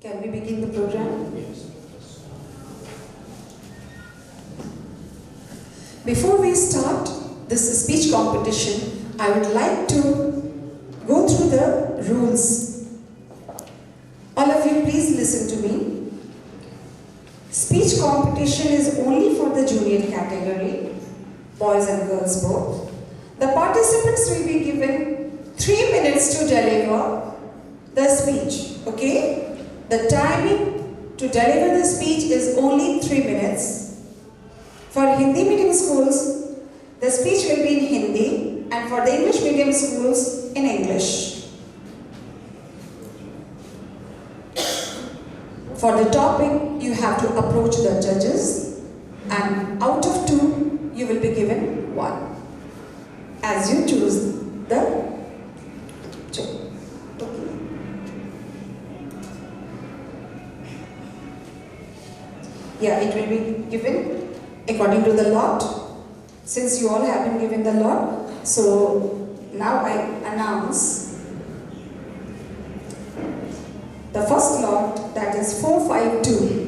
Can we begin the program? Yes. Before we start this speech competition, I would like to go through the rules. All of you, please listen to me. Speech competition is only for the junior category, boys and girls both. The participants will be given 3 minutes to deliver the speech, okay? The timing to deliver the speech is only 3 minutes. For Hindi medium schools, the speech will be in Hindi, and for the English medium schools, in English. For the topic, you have to approach the judges, and out of 2, you will be given 1, as you choose the job. Okay. Yeah, it will be given according to the lot. Since you all have been given the lot, so now I announce the first lot, that is 452.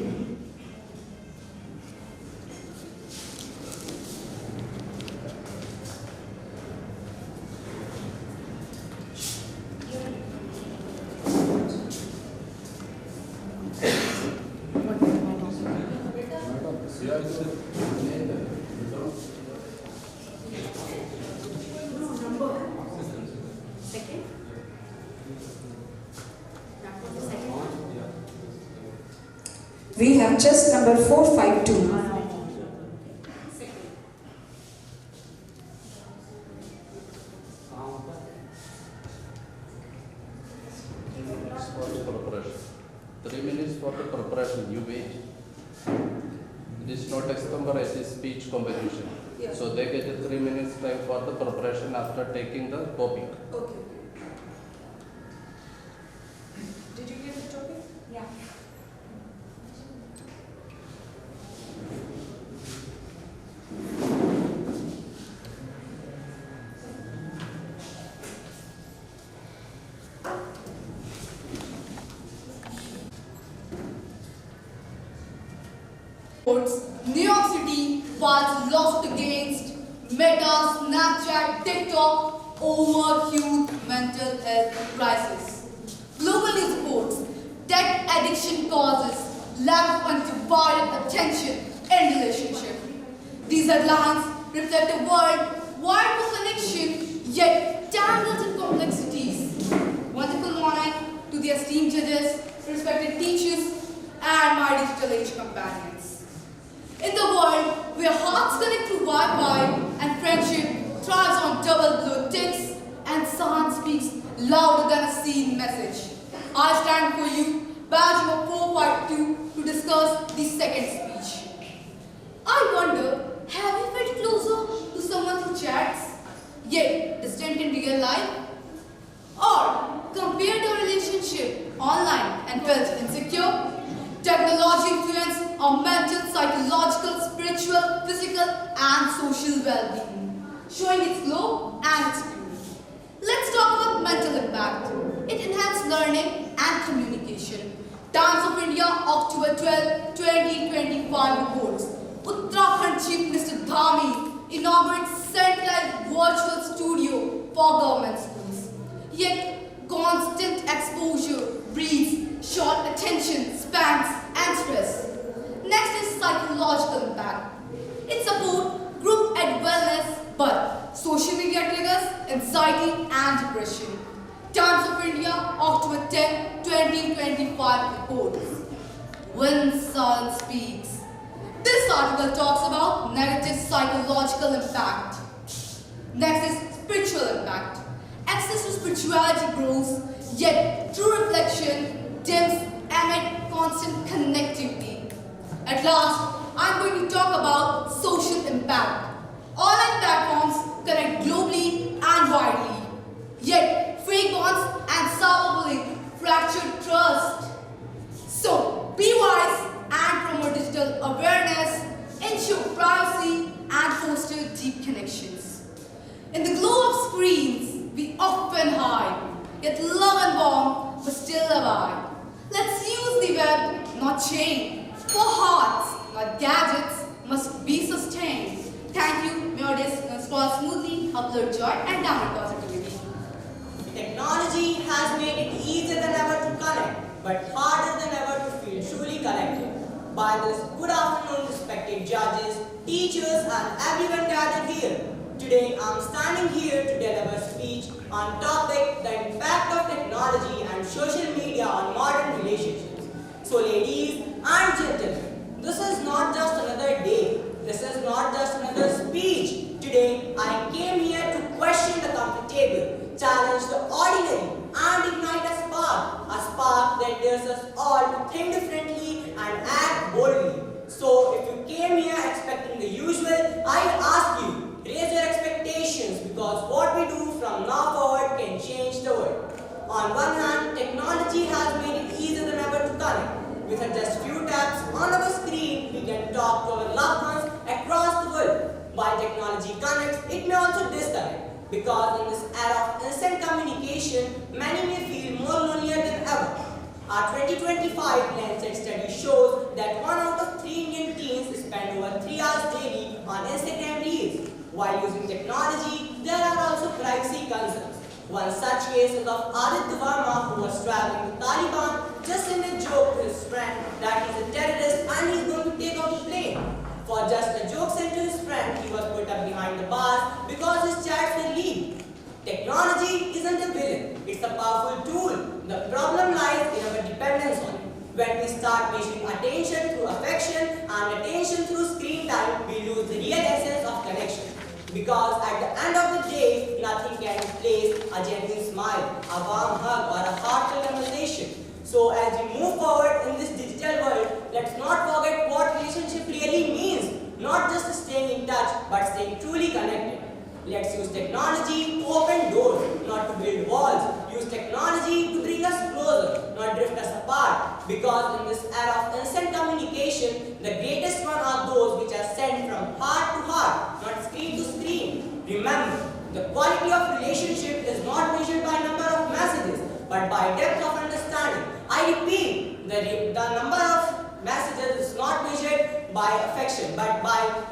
We have just number 452. For the preparation. 3 minutes for the preparation, you wait. It is not example, it is speech competition. Yeah. So they get a 3 minutes time for the preparation after taking the topic. Okay. Did you get the topic? Yeah. New York City was lost against Meta, Snapchat, TikTok over huge mental health crisis. Globally reports tech addiction causes lack of undivided attention in relationship. These headlines reflect a world wide for connection yet tangled in complexities. Wonderful morning to the esteemed judges, respected teachers, and my digital age companions. In the world where hearts connect through Wi-Fi and friendship thrives on double blue ticks and sound speaks louder than a seen message, I stand for you, badge number 452, to discuss the second speech. I wonder, have you felt closer to someone through chats, yet distant in real life? Or compared a relationship online and felt insecure? Technology influence our mental, psychological, spiritual, physical and social well-being, showing its glow and its beauty. Let's talk about mental impact. It enhances learning and communication. Times of India, October 12, 2025 reports. Uttarakhand Chief Minister Dhami inaugurates centralized virtual studio for government schools. Yet, constant exposure breeds short attention spans and stress. Next is psychological impact. It supports group and wellness, but social media triggers anxiety and depression. Times of India, October 10, 2025 reports. When silence speaks. This article talks about negative psychological impact. Next is spiritual impact. Access to spirituality grows, yet true reflection dims amid constant connectivity. At last, I'm going to talk about social impact. Online platforms connect globally and widely. Yet, fake bonds and cyberbullying fracture trust. So, be wise and promote digital awareness, ensure privacy, and foster deep connections. In the glow of screens, we often hide, yet love and warmth will still abide. Let's use the not chained. For hearts, not gadgets, must be sustained. Thank you. May our days scroll smoothly, upload joy and download positivity. Technology has made it easier than ever to connect, but harder than ever to feel truly connected. By this, good afternoon, respected judges, teachers, and everyone gathered here. Today, I am standing here to deliver a speech on topic the impact of technology and social media on modern relationships. So, ladies and gentlemen, this is not just another day. This is not just another speech. Today, I came here to question the comfortable, challenge the ordinary, and ignite a spark that dares us all to think differently and act boldly. So, if you came here expecting the usual, I ask you, raise your expectations because what we do from now forward can change the world. On one hand, technology has made it easier than ever to connect. With just few taps on our screen, we can talk to our loved ones across the world. While technology connects, it may also disconnect. Because in this era of instant communication, many may feel more lonelier than ever. Our 2025 Lancet study shows that 1 out of 3 Indian teens spend over 3 hours daily on Instagram Reels. While using technology, there are also privacy concerns. One such case is of Aditya Verma, who was traveling with Taliban, just sent a joke to his friend that he's a terrorist and he's going to take out the plane. For just a joke sent to his friend, he was put up behind the bars because his chats were leaked. Technology isn't a villain, it's a powerful tool. The problem lies in our dependence on it. When we start measuring attention through affection and attention through screen time, we lose the real essence of connection. Because at the end of the day, nothing can replace a genuine smile, a warm hug, or a heartfelt conversation. So as we move forward in this digital world, let's not forget what relationship really means. Not just staying in touch, but staying truly connected. Let's use technology to open doors, not to build walls. Use technology to bring us closer, not drift us apart. Because in this era of instant communication, the greatest one are those which are sent from heart to heart, not screen to screen. Remember, the quality of relationship is not measured by number of messages, but by depth of understanding. I repeat, the number of messages is not measured by affection, but by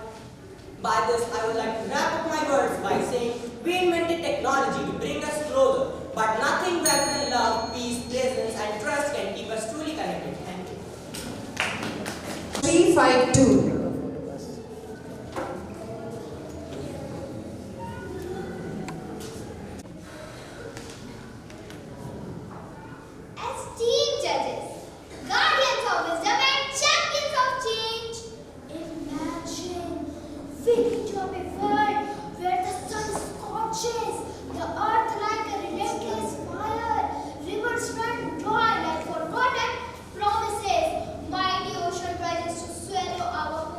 this, I would like to wrap up my words by saying, we invented technology to bring us closer, but nothing better than love, peace, presence, and trust can keep us truly connected. Thank you. 352. Esteemed judges, guardians of wisdom and champions of change, imagine waking to a world where the sun scorches the earth like a relentless fire, rivers run dry like forgotten promises, mighty ocean rises to swallow our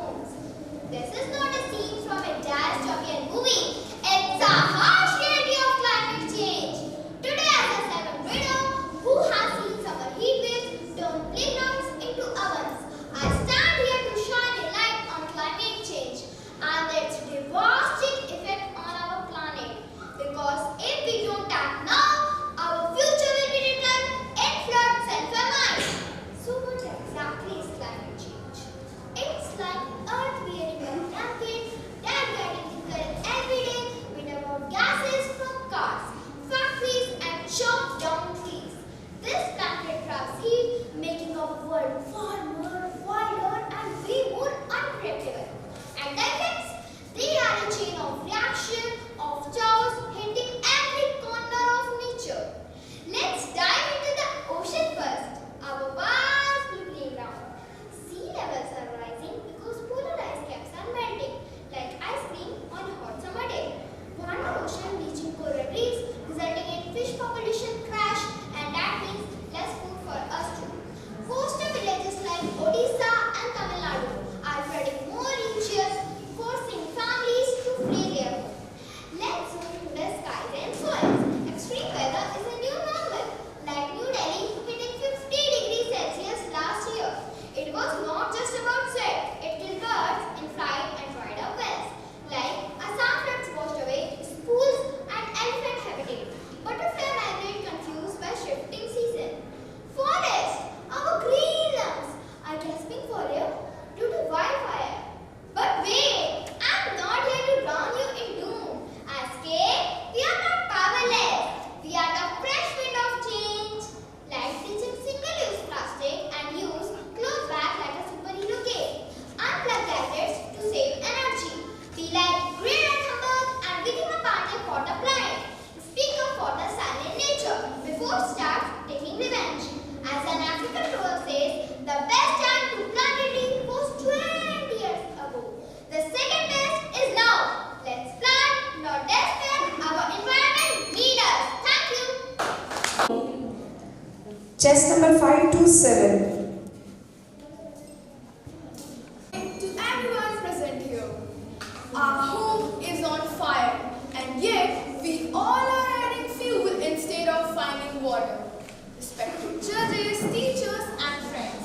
Chest number 527. To everyone present here, our home is on fire, and yet we all are adding fuel instead of finding water. Respected judges, teachers, and friends,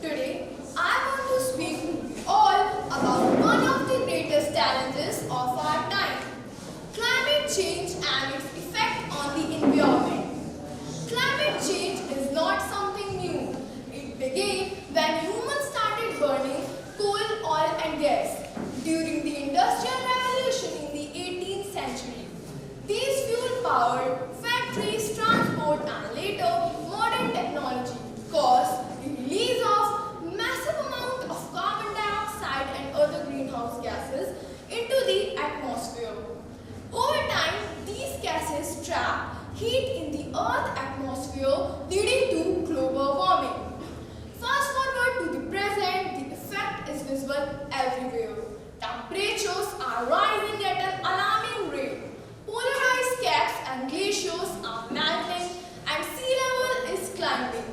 today I want to speak to you all about one of the greatest challenges of our time: climate change and its effect on the environment. Climate change is not something new. It began when humans started burning coal, oil and gas during the Industrial Revolution in the 18th century. These fuel-powered factories, transport and later modern technology caused the release of massive amount of carbon dioxide and other greenhouse gases into the atmosphere. Over time, these gases trap heat in the Earth's atmosphere, leading to global warming. Fast forward to the present, the effect is visible everywhere. Temperatures are rising at an alarming rate. Polar ice caps and glaciers are melting, and sea level is climbing.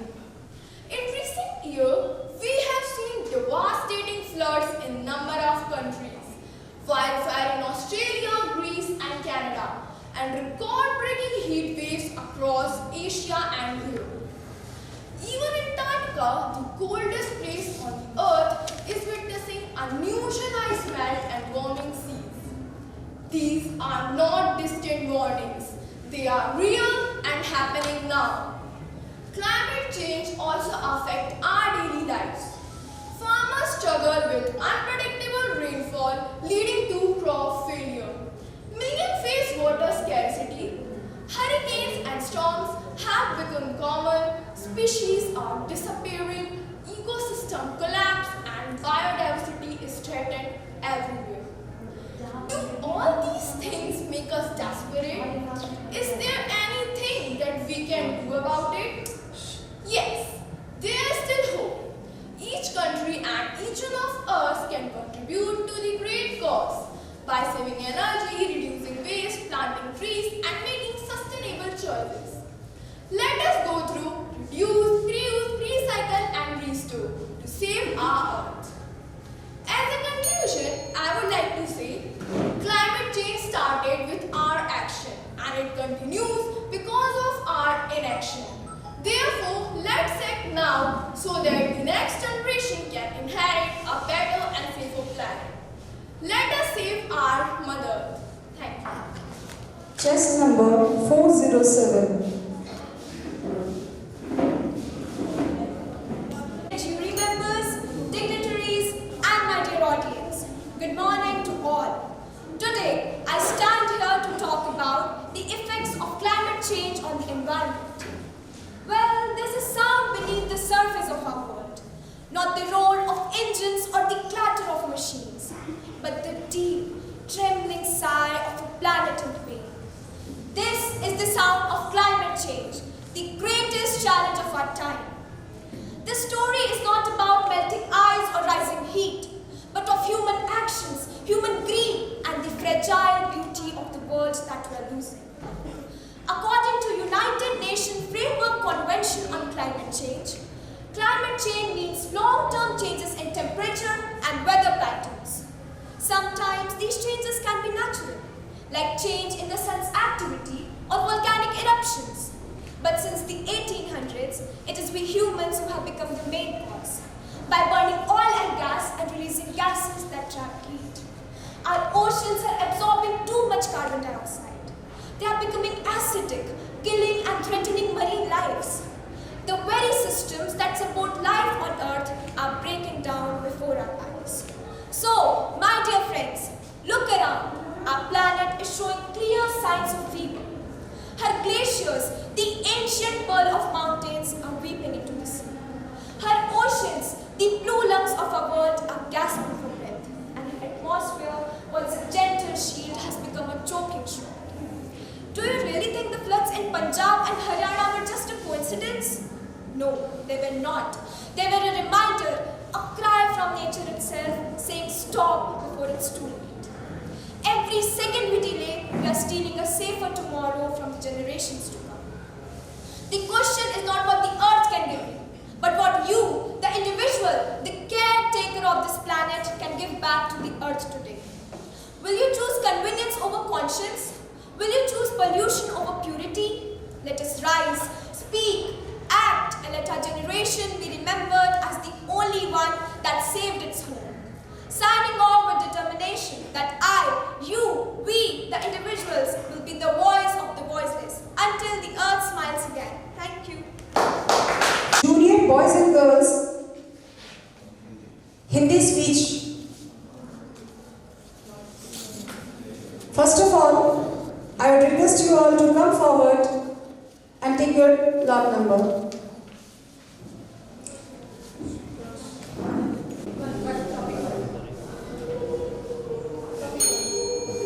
In recent years, we have seen devastating floods in a number of countries, wildfire in Australia, Greece and Canada, and record-breaking heat waves across Asia and Europe. Even Antarctica, the coldest place on the earth, is witnessing unusual ice melt and warming seas. These are not distant warnings. They are real and happening now. Climate change also affects our daily lives. Farmers struggle with unpredictable rainfall, leading to crop failure. Millions face water scarcity. Hurricanes and storms have become common. Species are disappearing. Ecosystem collapse and biodiversity is threatened everywhere. Do all these things make us desperate? Is there anything that we can do about it? Yes, there is still hope. Each country and each one of us can contribute to the great cause by saving energy, reducing waste, planting trees, and making sustainable choices. Let us go through reduce, reuse, recycle, and restore to save our earth. As a conclusion, I would like to say climate change started with our action and it continues because of our inaction. Therefore, let's act now so that the next generation can inherit a better and safer planet. Let us save our mother Earth. Thank you. Chest number 407. Jury members, dignitaries, and my dear audience, good morning to all. Today, I stand here to talk about the effects of climate change on the environment. Well, there's a sound beneath the surface of our world, not the roar of engines or the clatter of machines, but the deep, trembling sigh of a planet in pain. This is the sound of climate change, the greatest challenge of our time. This story is not about melting ice or rising heat, but of human actions, human greed, and the fragile beauty of the world that we are losing. According to United Nations Framework Convention on Climate change means long-term changes in temperature and weather patterns. Sometimes these changes can be natural, like change in the sun's activity or volcanic eruptions. But since the 1800s, it is we humans who have become the main cause, by burning oil and gas and releasing gases that trap heat. Our oceans are absorbing too much carbon dioxide. They are becoming acidic, killing and threatening marine lives. The very systems that support life on Earth are breaking down before our eyes. So, my dear friends, look around. Our planet is showing clear signs of weeping. Her glaciers, the ancient pearl of mountains, are weeping into the sea. Her oceans, the blue lungs of our world, are gasping for breath. And her atmosphere, once a gentle shield, has become a choking shroud. Do you really think the floods in Punjab and Haryana were just a coincidence? No, they were not. They were a reminder, a cry from nature itself, saying stop before it's too late. Every second we delay, we are stealing a safer tomorrow from the generations to come. The question is not what the earth can give you, but what you, the individual, the caretaker of this planet, can give back to the earth today. Will you choose convenience over conscience? Will you choose pollution over purity? Let us rise, speak, act, and let our generation be remembered as the only one that saved its home. Signing on with determination that I, you, we, the individuals, will be the voice of the voiceless until the earth smiles again. Thank you. Junior boys and girls, Hindi speech. First of all, I would request you all to come forward and take your lot number.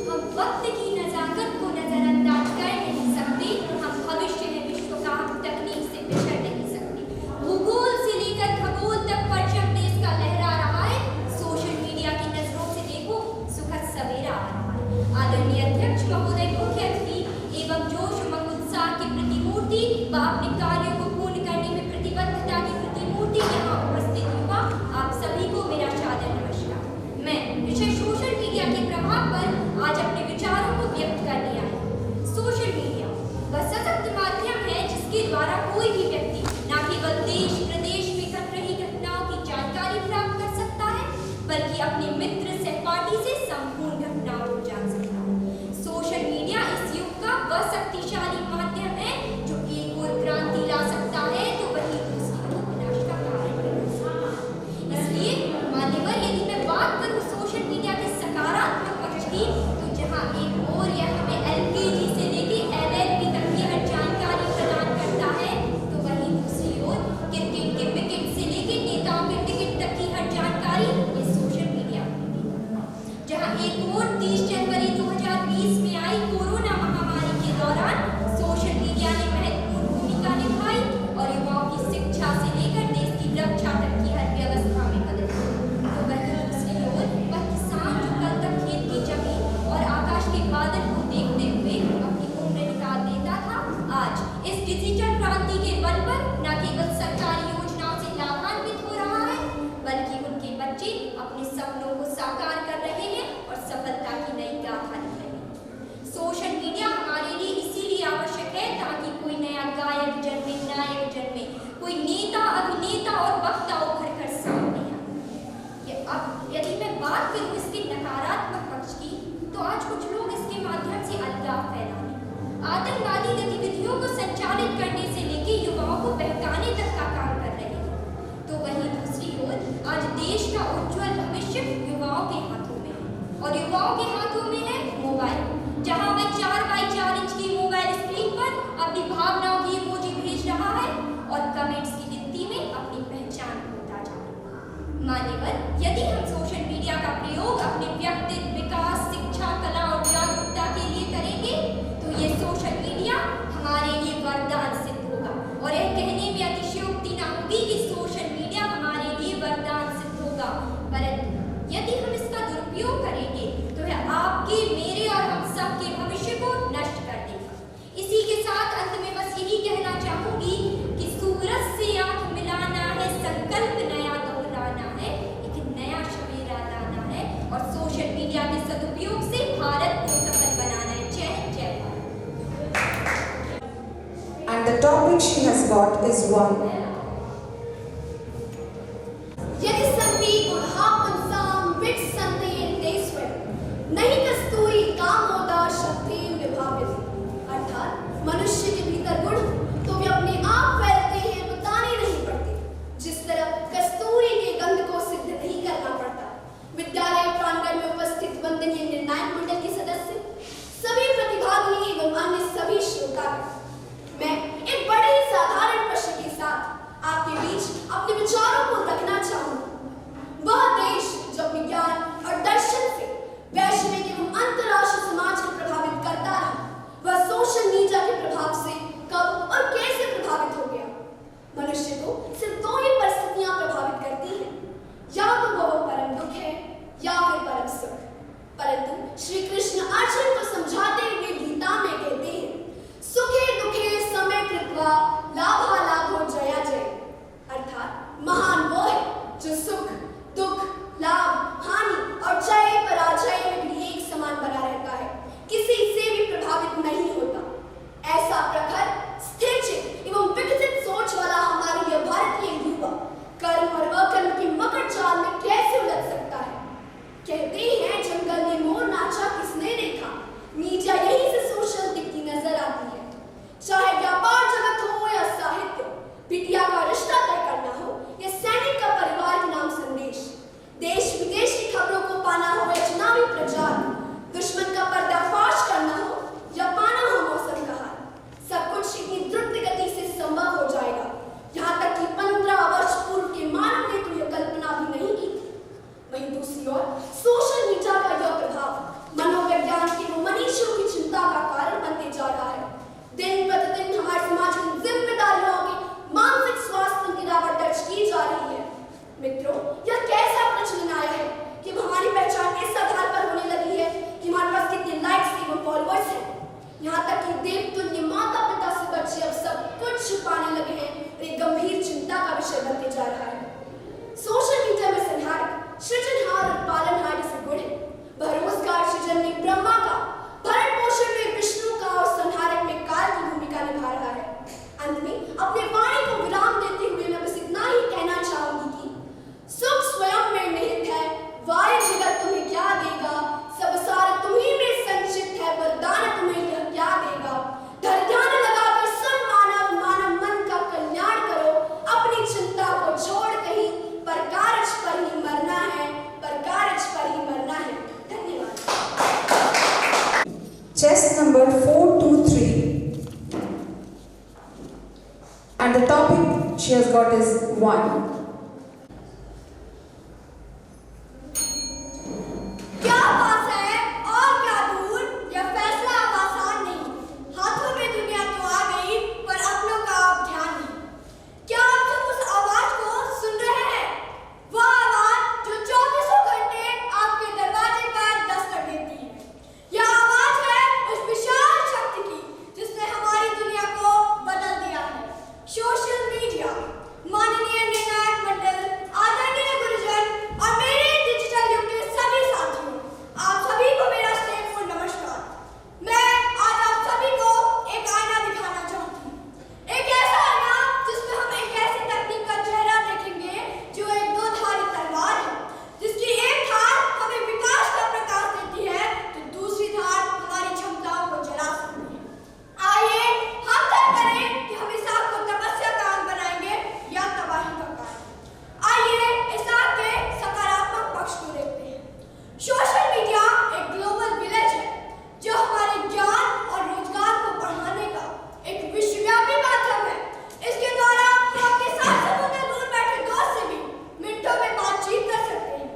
हम वक्त की नजाकत को नजरअंदाज कर नहीं सकते, हम भविष्य में विश्व का तकनीक से बिछड़ नहीं सकते। भूगोल से लेकर खगोल तक परचम देश का लहरा रहा है। सोशल मीडिया की नजरों से देखो, सुखद सवेरा आ रहा है। आदरणीय अध्यक्ष महोदय, मुख्य अतिथि एवं जोश उमंग उत्साह की प्रतिमूर्ति व अपने कार्यों को पूर्ण करने में प्रतिबद्धता की प्रतिमूर्ति यहाँ उपस्थित युवा, आप सभी को मेरा सादर नमस्कार। मैं विषय सोशल मीडिया के प्रभाव पर आज अपने विचारों को व्यक्त करने आई। सोशल मीडिया वह सशक्त माध्यम है जिसके द्वारा कोई भी व्यक्ति न केवल देश प्रदेश में घट रही घटनाओं की जानकारी प्राप्त कर सकता है, बल्कि अपने मित्र सहपाठी से संपूर्ण घटनाओं को जान सकता है। सोशल मीडिया इस युग का वह शक्तिशाली माध्यम है जो एक ओर क्रांति ला सकता है तो वहीं दूसरी ओर विनाश का कारण बन सकता है। इसलिए मान्यवर, यदि मैं बात करूं सोशल मीडिया के सकारात्मक पक्ष की, तो जहां एक ओर यह हमें एलकेजी से लेके एलएलबी तक की हर जानकारी प्रदान करता है, तो वहीं दूसरी ओर क्रिकेट के विकेट से लेके नेताओं के टिकट तक की हर जानकारी ये सोशल मीडिया देती है। जहां एक ओर 30 जनवरी 2020 में आई कोरोना महामारी के दौरान सोशल मीडिया ने महत्वपूर्ण भूमिका निभाई और युवाओं की शिक्षा से लेकर देश की रक्षा तक की हर व्यवस्था में मदद की। तो वहीं दूसरी ओर वह किसान जो कल तक खेत की जमीन और आकाश के बादल को देखते हुए अपनी उम्र निकाल देता था, आज इस डिजिटल क्रांति के बल पर न केवल सरकारी योजनाओं से लाभान्वित हो रहा है, बल्कि उनके बच्चे अपने सपनों को साकार कर रहे हैं और सफलता की नई गाथा लिख रहे हैं। सोशल मीडिया हमारे लिए इसीलिए आवश्यक है ताकि कोई नया गायक जन्मे, नायक जन्मे, कोई नेता, अभिनेता और वक्ता उभर कर सामने आए। अब यदि मैं बात करूं इसके नकारात्मक पक्ष की, तो आज कुछ लोग इसके माध्यम से अलगाव फैलाने, आतंकवादी गतिविधियों को संचालित करने से लेकर युवाओं को बहकाने तक का काम कर रहे हैं। तो वहीं दूसरी ओर आज देश का उज्जवल भविष्य युवाओं के हाथों में है, और युवाओं के हाथों में है मोबाइल, जहां वह 4x4 इंच की मोबाइल स्क्रीन पर अपनी भावनाओं की इमोजी भेज रहा है और कमेंट्स की गिनती में अपनी पहचान खोता जा रहा है। मान्यवर, यदि हम सोशल मीडिया का प्रयोग अपने व्यक्तित्व विकास, शिक्षा, कला और जागरूकता के लिए करेंगे, तो ये सोशल मीडिया हमारे लिए वरदान सिद्ध होगा। और यह कहने में अतिशयोक्ति न होगी कि सोशल मीडिया हमारे लिए वरदान सिद्ध होगा, परंतु यदि हम इसका दुरुपयोग करेंगे तो यह आपके, मेरे और हम सब के भविष्य को नष्ट कर देगा। इसी के साथ अंत में बस यही कहना चाहूंगी कि सूरज से आंख मिलाना है, संकल्प नया दोहराना है, एक नया सवेरा लाना है और सोशल मीडिया के सदुपयोग से भारत को सफल बनाना है। जय जय Bharat. And the topic she has got is one. यदि संति गुणापन साम विट संतेन देस्वे नहीं कस्तूरी कामोदा शक्ति विभावित। अर्थात मनुष्य के भीतर गुण तो वे अपने आप फैलते हैं, बताने नहीं पड़ते। जिस तरह कस्तूरी के गंध को सिद्ध नहीं करना पड़ता। विद्यालय प्रांगण में उपस्थित वंदनीय निर्णायक मंडल के सदस्य, सभी प्रतिभागी एवं अन्य सभी श्रोतागण, मैं एक बड़े ही साधारण प्रश्न के साथ आपके बीच अपने विचारों को रखना चाहूंगा। वह देश जो विज्ञान और दर्शन से वैश्विक एवं अंतर्राष्ट्रीय समाज को प्रभावित करता रहा, वह सोशल मीडिया के प्रभाव से कब और कैसे प्रभावित हो गया? मनुष्य को सिर्फ दो ही परिस्थितियां प्रभावित करती हैं, या तो वह परम दुख है या फिर परम सुख। परंतु श्री कृष्ण अर्जुन को समझाते हुए गीता में कहते हैं, सुखे दुखे समय कृत्वा she has got is 1. क्या पास है और क्या दूर, यह फैसला अब आसान नहीं। हाथों में दुनिया तो आ गई, पर अपनों का अब ध्यान नहीं। क्या आप सब उस आवाज को सुन रहे हैं? वह आवाज जो 24 घंटे आपके दरवाजे पर दस्तक देती है। यह आवाज है उस विशाल शक्ति की जिसने हमारी दुनिया को बदल दिया है। Social media. माननीय निर्णायक मंडल, आदरणीय गुरुजन और मेरे डिजिटल युग के सभी साथियों, आप सभी को मेरा स्नेहपूर्ण नमस्कार। मैं आज आप सभी को एक आईना दिखाना चाहती हूँ। एक ऐसा आईना जिसमें हम एक ऐसी तकनीक का चेहरा देखेंगे जो एक दो-धारी तलवार है, जिसकी एक धार हमें विकास का प्रकाश देती है तो दूसरी धार हमारी क्षमताओं को जला सकती है। आइए हम तय करें कि हम इस आग को तपस्या का अंग बनाएंगे या तबाही का कारण। आइए इस आग के सकारात्मक पक्ष को देखते हैं। सोशल मीडिया एक ग्लोबल विलेज है जो हमारे ज्ञान और रोजगार को बढ़ाने का एक विश्वव्यापी माध्यम है। इसके द्वारा हम अपने साथ समुद्र दूर बैठे दोस्त से भी मिनटों में बातचीत कर सकते हैं।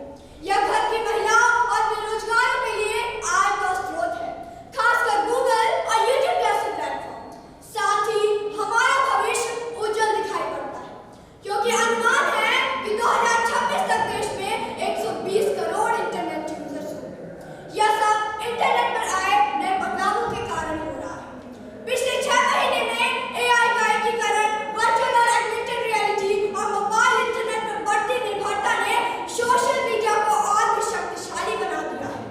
यह घर की महिलाओं और बेरोजगारों के लिए आय का स्रोत है, खासकर गूगल और यूट्यूब जैसे प्लेटफॉर्म। साथ ही हमारा भविष्य उज्जवल दिखाई पड़ता है, क्योंकि अनुमान है कि 2026 तक देश में 120 करोड़ इंटरनेट यूजर्स होंगे। यह सब इंटरनेट पर आए नए बदलावों के कारण हो रहा है। पिछले 6 महीने में AI का एकीकरण, वर्चुअल और ऑगमेंटेड रियलिटी और मोबाइल इंटरनेट पर बढ़ती निर्भरता ने सोशल मीडिया को और भी शक्तिशाली बना दिया है।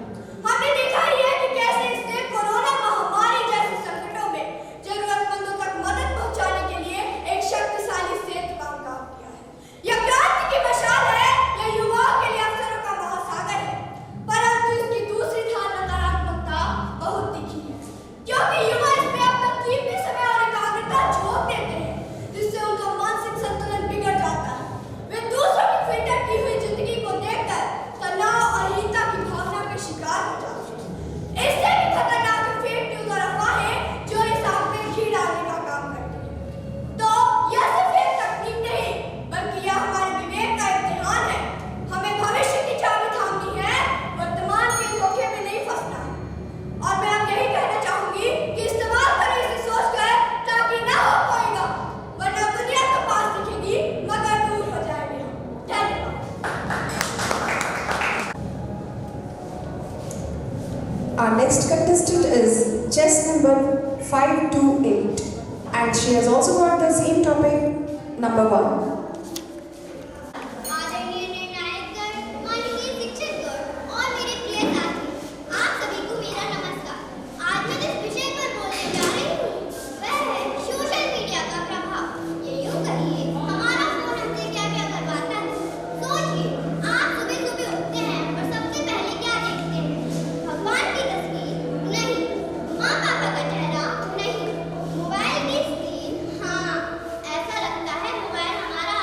हमने देखा ही है कि कैसे इसने कोरोना महामारी जैसे संकटों में जरूरतमंदों तक मदद पहुंचाने के लिए एक शक्तिशाली सेतु का काम किया है। यह क्रांति की मशाल है, यह युवाओं के लिए अवसरों का महासागर है, परंतु इसकी दूसरी धार नकारात्मकता बहुत दिखी है, क्योंकि युवा इसमें अपना कीमती समय और एकाग्रता झोंक देते हैं, जिससे उनका मानसिक संतुलन बिगड़ जाता है। वे दूसरों की फिल्टर की हुई जिंदगी को देखकर तनाव और हीनता की भावना के शिकार हो जाते हैं। इससे भी खतरनाक है फेक न्यूज और अफवाहें जो इस आग में घी डालने का काम करती हैं। तो यह सिर्फ एक तकनीक नहीं, बल्कि यह हमारे विवेक का इम्तिहान है। हमें भविष्य की चाबी थामनी है, वर्तमान के धोखे में नहीं फंसना है। और मैं अब यही कहना चाहूंगी कि इस्तेमाल करें इसे सोचकर, ताकि ना हो पाएगा, वरना दुनिया तो पास दिखेगी मगर दूर हो जाएंगे हम। धन्यवाद। Our next contestant is chess number 528 and she has also got the same topic, number 1. आदरणीय निर्णायकगण, माननीय शिक्षकगण और मेरे प्रिय साथी, आप सभी को मेरा नमस्कार। आज मैं जिस विषय पर बोलने जा रही हूँ वह है सोशल मीडिया का प्रभाव। ये यूँ कहिए, हमारा फोन हमसे क्या क्या करवाता है। सोचिए, आप सुबह सुबह उठते हैं और सबसे पहले क्या देखते हैं? भगवान की तस्वीर? नहीं। माँ पापा का चेहरा? नहीं। मोबाइल की स्क्रीन? हाँ, ऐसा लगता है मोबाइल हमारा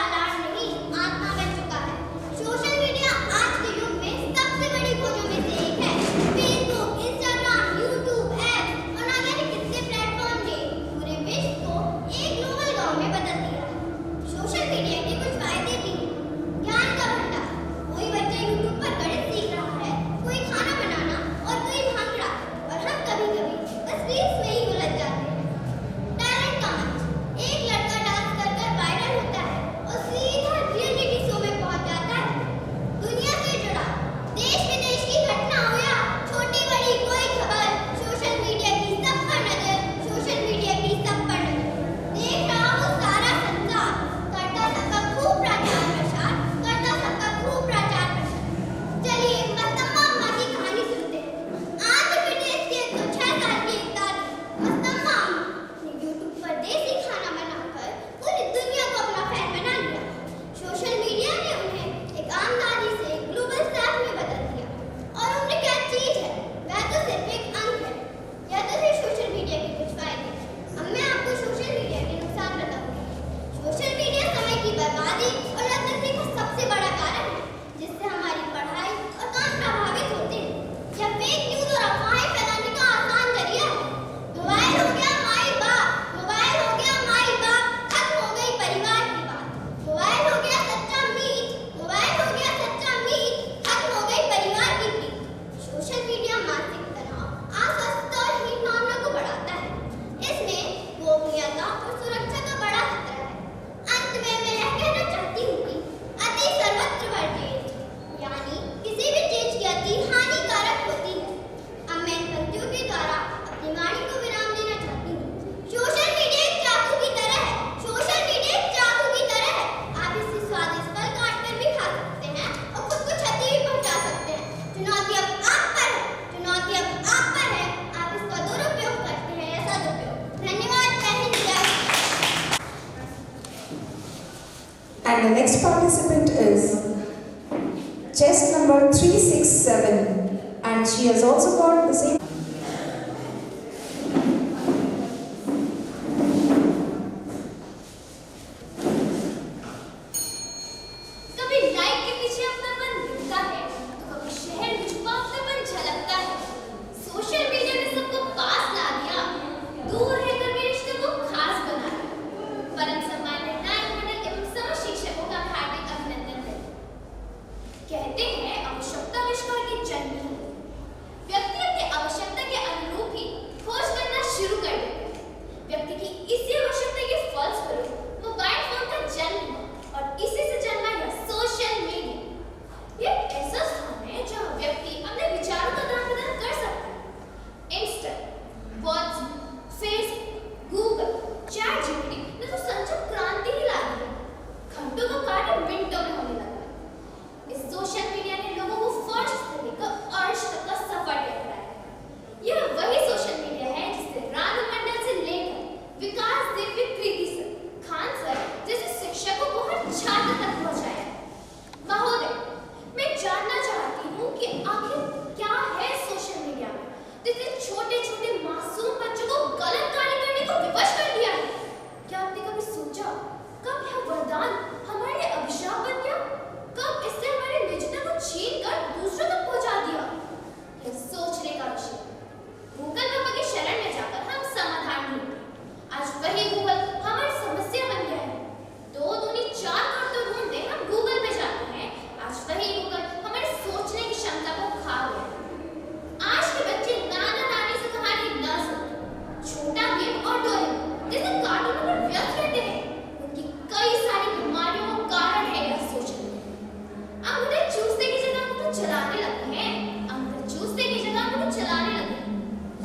And the next participant is chest number 367, and she has also got the same. कभी लाइट के पीछे अपनापन दिखता है तो कभी शहर में छुपा अपनापन झलकता है। सोशल मीडिया ने सबको पास ला दिया, दूर रहकर भी रिश्ते को खास बना दिया। परम सम्मानित नायक मंडल एवं समस्त शिक्षकों का हार्दिक अभिनंदन है। कहते हैं आवश्यकता आविष्कार की जन्म है। व्यक्ति अपनी आवश्यकता के अनुरूप ही खोज करना शुरू कर देता है। व्यक्ति की इसी आवश्यकता के फलस्वरूप मोबाइल फोन का जन्म हुआ और इसी से जन्मा यह सोशल मीडिया। यह एक ऐसा स्थान है जहाँ व्यक्ति अपने विचारों का आदान प्रदान कर सकता है। Insta, WhatsApp, Facebook, Google, chat GPT ने तो संचार क्रांति ही ला दी है। घंटों का कार्य मिनटों में होने लगा है। इस सोशल मीडिया ने लोगों को फर्श से लेकर अर्श तक का सफर तय कराया है। यह वही सोशल मीडिया है जिसने रानू मंडल से लेकर विकास दिव्य कृति सर, खान सर जैसे शिक्षकों को हर छात्र तक पहुंचाया है। महोदय, मैं जानना चाहती हूँ कि आखिर क्या है सोशल मीडिया में जिसने छोटे-छोटे मासूम बच्चों को गलत कार्य करने को विवश कर दिया है? क्या आपने कभी सोचा कब यह वरदान हमारे लिए अभिशाप बन गया? कब इससे हमारी निजता को छीनकर दूसरों तक पहुंचा दिया? यह सोचने का विषय है। गूगल बाबा की शरण में जाकर हम समाधान ढूंढते। आज वही गूगल हमारी समस्या बन गया है। 2 दूनी 4 काम तो ढूंढते हम गूगल पे जाते हैं। आज वही गूगल हमारे सोचने की क्षमता को खा गया है। आज के बच्चे नाना नानी से कहानी न सुनते, छोटा भीम और डोरेमोन जैसे कार्टूनों पर व्यस्त रहते हैं। उनकी कई सारी बीमारियों का कारण है यह सोशल मीडिया। अंगूठे चूसने की जगह अंगूठे चलाने लगे हैं। अंगूठे चूसने की जगह अंगूठे चलाने लगे हैं।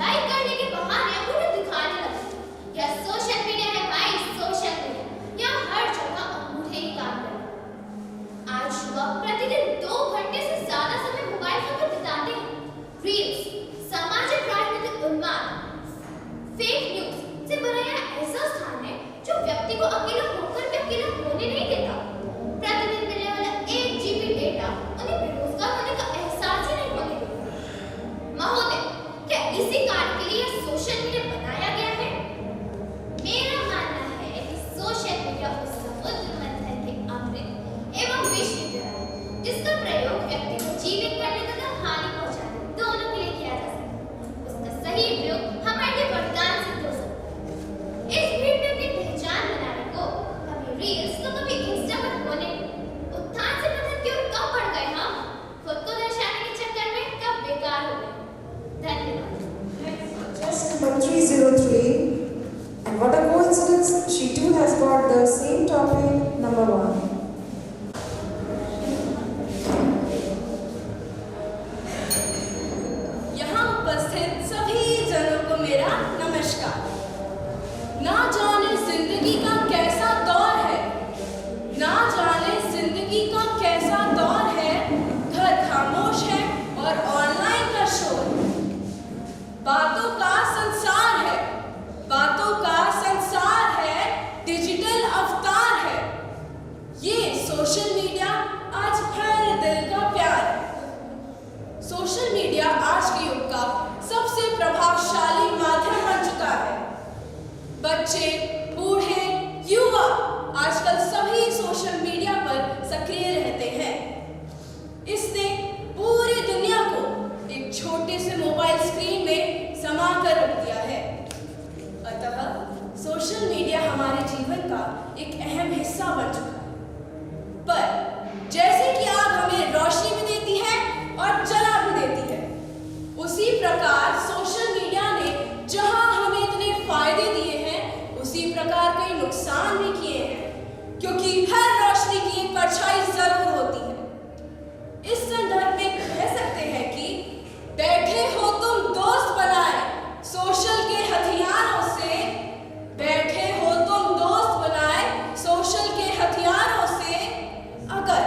लाइक करने के बहाने अंगूठे दिखाने लगे हैं। यह सोशल मीडिया है भाई, सोशल मीडिया। यहाँ हर जगह अंगूठे ही काम कर रहे हैं। आज युवा प्रतिदिन 2 घंटे से ज्यादा समय मोबाइल फोन पर बिताते हैं। रील्स, सामाजिक राजनीतिक उन्माद, फेक न्यूज से भरा यह ऐसा स्थान है जो व्यक्ति को अकेला होकर भी अकेला होने नहीं देता। प्रतिदिन मिलने वाला 1 GB डेटा उन्हें बेरोजगार होने का एहसास ही नहीं होने देता। महोदय, क्या इसी कार्य के लिए यह सोशल मीडिया बनाया गया है? मेरा मानना है कि सोशल मीडिया उस समुद्र मंथन के अमृत एवं विष की तरह है जिसका प्रयोग व्यक्ति को जीवित करने तथा हानि पहुंचाने दोनों के लिए किया जा सकता है। उसका सही उपयोग हमारे लिए वरदान सिद्ध हो सकता है। इस भीड़ में अपनी पहचान बनाने को कभी रील्स तो कभी इंस्टा पर होने उत्थान से पतन की ओर कब बढ़ गए हम? खुद को दर्शाने के चक्कर में कब बेकार हो गए? धन्यवाद। Chest number 303, and what a coincidence, she too has got the same topic, number 1. यहाँ उपस्थित सभी जनों को मेरा नमस्कार। ना जाने जिंदगी का कैसा दौर है, ना जाने जिंदगी का कैसा दौर है। घर खामोश है और ऑनलाइन का शोर। बातों का संसार है, बातों का संसार है, डिजिटल अवतार है। ये सोशल मीडिया आज हर दिल का प्यार है। सोशल मीडिया आज के युग का सबसे प्रभावशाली माध्यम बन चुका है। बच्चे, बूढ़े, युवा आजकल सभी सोशल मीडिया पर सक्रिय रहते हैं। इसने पूरी दुनिया को एक छोटे से मोबाइल स्क्रीन में समा कर रख दिया है। अतः सोशल मीडिया हमारे जीवन का एक अहम हिस्सा बन चुका है। पर जैसे कि आग हमें रोशनी भी देती है और जला भी देती है, उसी प्रकार सोशल मीडिया ने जहां हमें इतने फायदे दिए हैं, उसी प्रकार कई नुकसान भी किए हैं। क्योंकि हर रोशनी की एक परछाई जरूर होती है। इस संदर्भ में कह सकते हैं कि बैठे हो तुम दोस्त बनाए सोशल के हथियारों से, बैठे हो तुम दोस्त बनाए सोशल के हथियारों से। अगर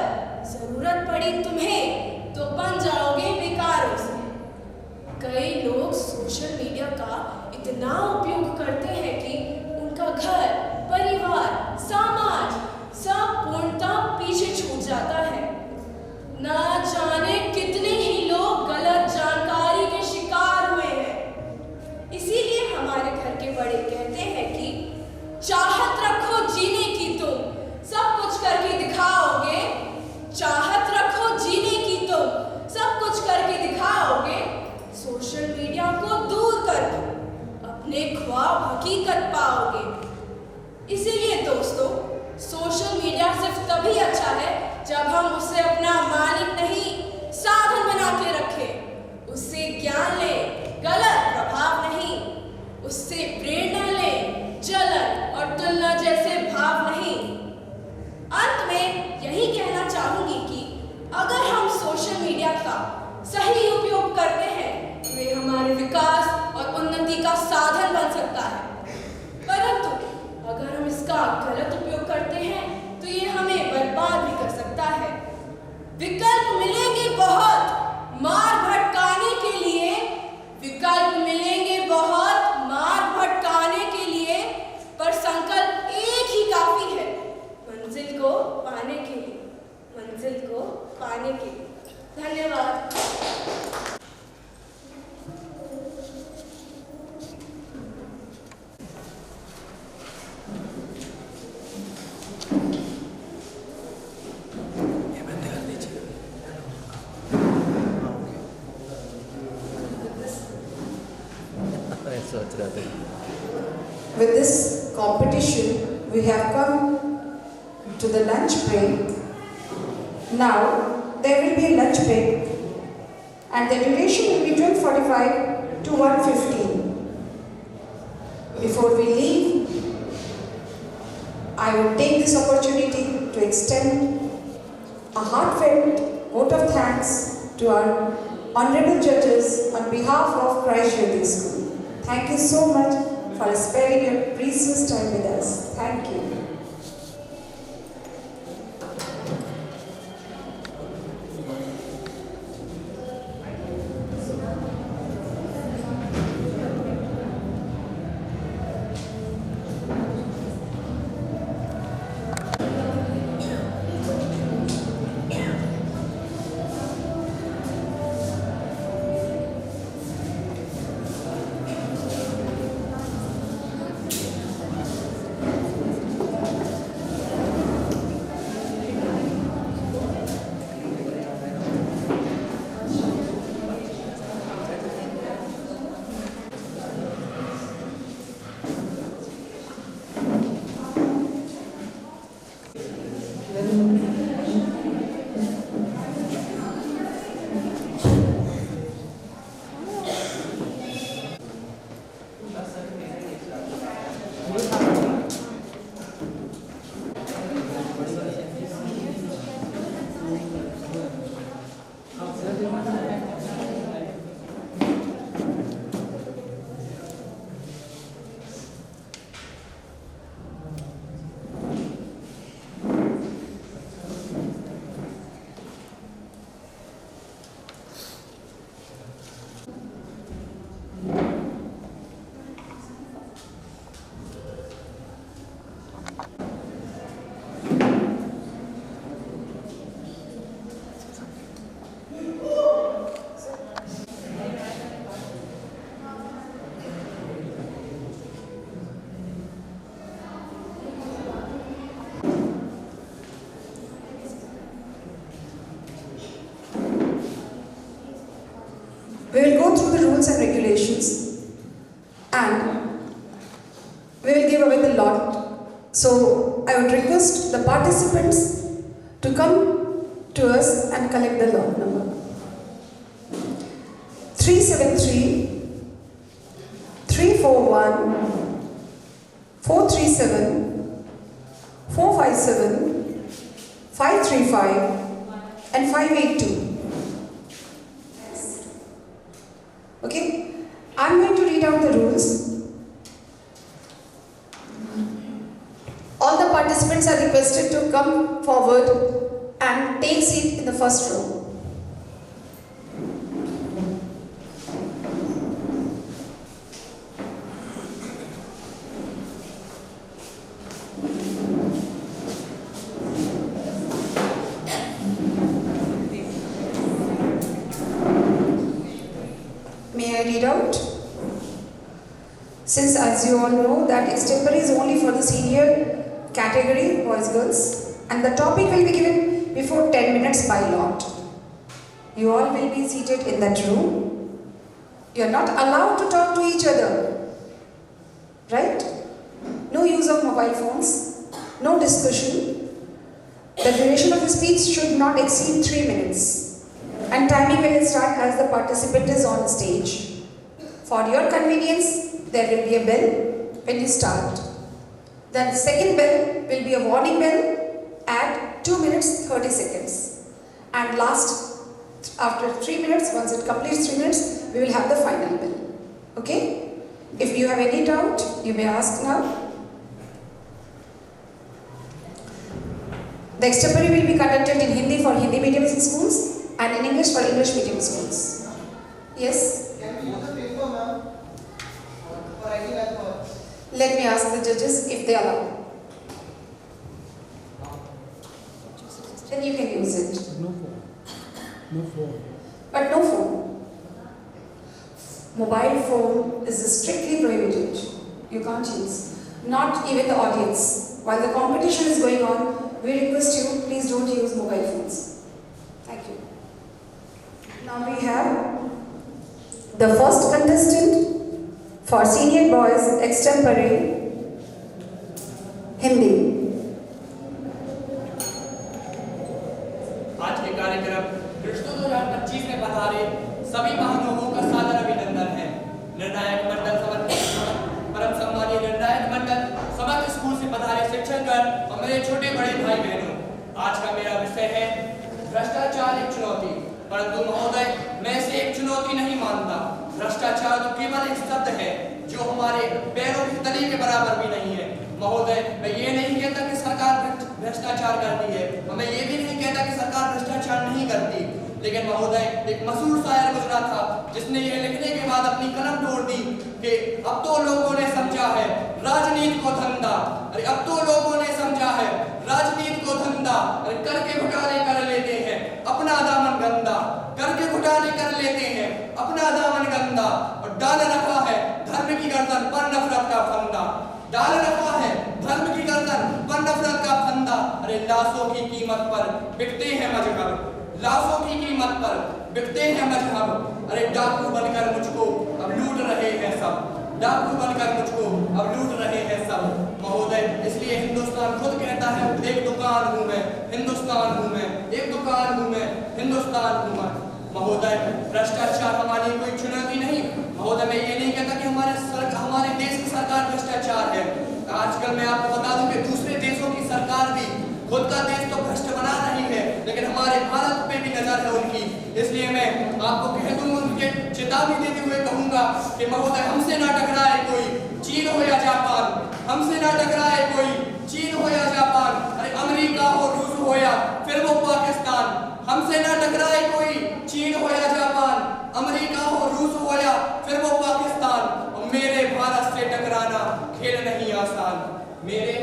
जरूरत पड़ी तुम्हें तो बन जाओगे बेकारों से। कई लोग सोशल मीडिया का इतना उपयोग करते हैं कि उनका घर, परिवार, समाज सब तब हम उसे अपना मालिक नहीं साधन बना के रखें। उससे ज्ञान लें, गलत प्रभाव नहीं। उससे प्रेरणा लें, जलन और तुलना जैसे भाव नहीं। अंत में यही कहना चाहूंगी कि अगर हम सोशल मीडिया का सही उपयोग करते हैं, वे हमारे विकास और उन्नति का साधन बन सकता है। परंतु अगर हम इसका गलत उपयोग करते हैं तो ये हमें बर्बाद भी कर सकता है। विकल्प मिलेंगे बहुत मार भटकाने के लिए, विकल्प मिलेंगे बहुत मार भटकाने के लिए, पर संकल्प एक ही काफी है मंजिल को पाने के लिए, मंजिल को पाने के लिए। धन्यवाद। With this competition, we have come to the lunch break. Now, there will be a lunch break and the duration will be 12:45 to 1:15. Before we leave, I would take this opportunity to extend a heartfelt vote of thanks to our honorable judges on behalf of Christ Jyoti School. Thank you so much for sparing your precious time with us. Thank you. We will go through the rules and regulations and we will give away the lot. So I would request the participants to come to us and collect the lot number. 373 341 437 457 535 and 582. Okay, I'm going to read out the rules. All the participants are requested to come forward and take seat in the first row. May I read out? Since as you all know that extempore is only for the senior category, boys, girls, and the topic will be given before 10 minutes by lot. You all will be seated in that room. You are not allowed to talk to each other. Right? No use of mobile phones, no discussion. The duration of the speech should not exceed 3 minutes, and timing will start as the participant is on stage. For your convenience, there will be a bell when you start. The second bell will be a warning bell at 2 minutes 30 seconds. And last, after 3 minutes, once it completes 3 minutes, we will have the final bell. Okay? If you have any doubt, you may ask now. The extempore will be conducted in Hindi for Hindi medium schools and in English for English medium schools. Yes? Can we use the paper, ma'am, for writing as well? Let me ask the judges if they allow. Then you can use it. No phone. No phone. But no phone. Mobile phone is strictly prohibited. You can't use. Not even the audience. While the competition is going on, we request you, please don't use mobile phones. Thank you. Now we have the first contestant for senior boys extempore Hindi. आज के कार्यक्रम दृष्टो 2025 में पधारे सभी महानुभावों का सादर अभिनंदन है। निर्णायक मंडल परम सम्मानीय निर्णायक मंडल समस्त स्कूल से पधारे शिक्षकगण और मेरे छोटे बड़े भाई बहनों, आज का मेरा विषय है भ्रष्टाचार एक चुनौती। परंतु महोदय, मैं इसे एक चुनौती नहीं मानता। भ्रष्टाचार तो केवल एक शब्द है जो हमारे पैरों की तली के बराबर भी नहीं है। महोदय, मैं ये नहीं कहता कि सरकार भ्रष्टाचार करती है और मैं ये भी नहीं कहता कि सरकार भ्रष्टाचार नहीं करती, लेकिन महोदय एक मशहूर शायर गुजरा था जिसने ये लिखने के बाद अपनी कलम तोड़ दी कि अब तो लोगों ने समझा है राजनीति को धंधा। अरे अब तो लोगों ने समझा है राजनीति को धंधा। अरे करके घोटाले कर लेते हैं अपना दामन गंदा, करके घोटाले कर लेते हैं अपना दामन गंदा, और डाल रखा है धर्म की गर्दन पर नफरत का फंदा। डाल रखा है धर्म की गर्दन पर नफरत का फंदा। अरे लाशों की कीमत पर बिकते हैं मजहब, लाशों की कीमत पर बिकते हैं मजहब। अरे डाकू बनकर मुझको अब लूट रहे हैं सब, डाकू बनकर मुझको अब लूट रहे हैं सब। महोदय, इसलिए हिंदुस्तान खुद कहता है एक दुकान हूँ मैं, हिंदुस्तान हूँ मैं, एक दुकान हूँ मैं, हिंदुस्तान हूँ मैं। महोदय, भ्रष्टाचार हमारी कोई चुनौती नहीं। महोदय, मैं ये नहीं कहता कि हमारे देश की सरकार भ्रष्टाचार है। आजकल मैं आपको बता दूं कि दूसरे देशों की सरकार भी खुद का देश तो भ्रष्ट बना रही है, लेकिन हमारे भारत पे भी नजर है उनकी। इसलिए मैं आपको कह दूं, उनके चेतावनी देते हुए कहूंगा कि महोदय, हमसे ना टकराए कोई चीन हो या जापान, हमसे ना टकराए कोई चीन हो या जापान। अरे अमेरिका हो, रूस हो या फिर वो पाकिस्तान, हमसे ना टकराए कोई चीन हो या जापान, अमेरिका हो, रूस हो या फिर वो पाकिस्तान। और मेरे भारत से टकराना खेल नहीं आसान, मेरे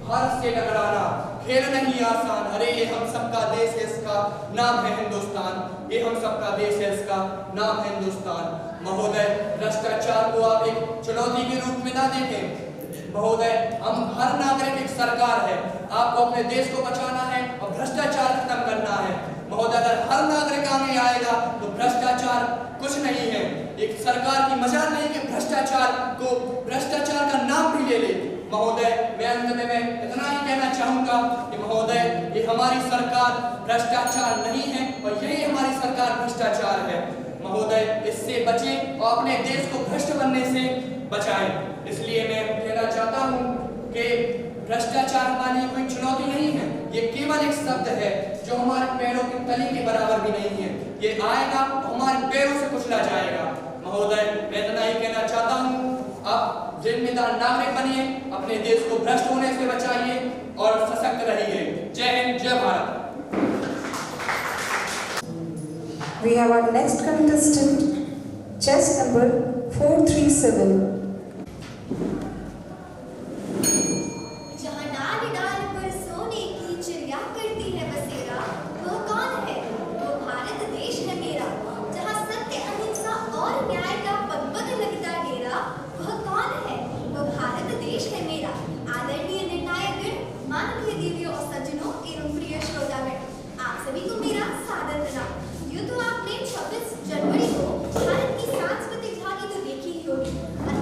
भारत से टकराना खेल नहीं आसान। अरे ये हम सबका देश है, इसका नाम है हिंदुस्तान, ये हम सबका देश है, इसका नाम है हिंदुस्तान। महोदय, भ्रष्टाचार को आप एक चुनौती के रूप में ना देखें। महोदय, हम हर नागरिक एक सरकार है, आपको अपने देश को बचाना है और भ्रष्टाचार खत्म करना है। महोदय, अगर हर नागरिक आगे आएगा तो भ्रष्टाचार कुछ नहीं है। एक सरकार की मजाल नहीं कि भ्रष्टाचार का नाम भी ले ले। महोदय, मैं अंत में इतना ही कहना चाहूंगा कि महोदय, ये हमारी सरकार भ्रष्टाचार नहीं है और यही हमारी सरकार भ्रष्टाचार है। महोदय, इससे बचें और अपने देश को भ्रष्ट बनने से बचाएं। इसलिए मैं कहना चाहता हूं कि भ्रष्टाचार हमारी कोई चुनौती नहीं है, ये केवल एक शब्द है जो हमारे पैरों की तली के बराबर भी नहीं है। ये आएगा तो हमारे पैरों से कुचला जाएगा। महोदय, मैं इतना ही कहना चाहता हूँ, आप जिम्मेदार नागरिक बनिए, अपने देश को भ्रष्ट होने से बचाइए और सशक्त रहिए। जय हिंद, जय Bharat. We have our next contestant, chess number 437. जहाँ डाल डाल पर सोने की चिड़िया करती है बसेरा, वह कौन है? वो भारत देश है मेरा। जहाँ सत्य, अहिंसा और न्याय का पद पद लगता डेरा, वह कौन है? वो भारत देश है मेरा। आदरणीय निर्णायकगण, माननीय देवियों और सज्जनों एवं प्रिय श्रोतागण, आप सभी को मेरा सादर प्रणाम। यूँ तो आपने 26 जनवरी को भारत की सांस्कृतिक झांकी तो देखी ही होगी, और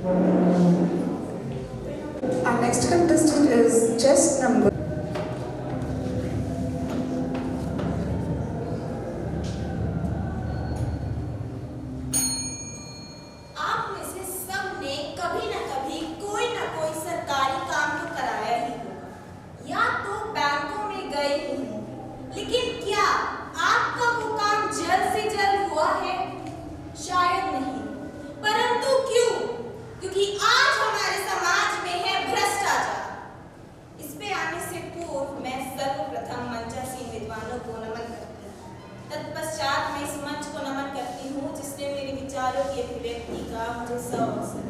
Our next contestant is chess number. आप में से सब ने कभी न कभी कोई न कोई सरकारी काम तो कराया ही होगा या तो बैंकों में गए ही होंगे, लेकिन क्या आपका वो काम जल्द से जल्द हुआ है? शायद नहीं, परंतु क्यों? क्योंकि आज हमारे समाज में है भ्रष्टाचार। इस पे आने से पूर्व मैं सर्वप्रथम मंचासीन विद्वानों को नमन करती हूँ। तत्पश्चात मैं इस मंच को नमन करती हूँ जिसने मेरे विचारों की अभिव्यक्ति का मुझे अवसर।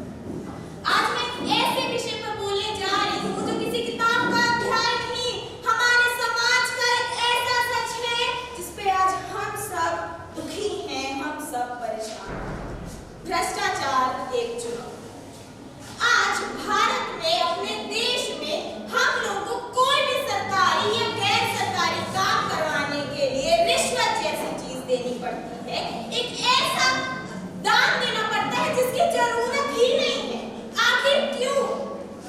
आज मैं ऐसे विषय पर बोलने जा रही हूँ जो किसी किताब का अध्याय नहीं, हमारे समाज का एक ऐसा सच है जिस पे आज हम सब दुखी हैं, हम सब परेशान। भ्रष्टाचार एक चुनौती। आज भारत में, अपने देश में हम लोगों को कोई भी सरकारी या गैर सरकारी काम करवाने के लिए रिश्वत जैसी चीज देनी पड़ती है, एक ऐसा दान देना पड़ता है जिसकी जरूरत ही नहीं है। आखिर क्यों?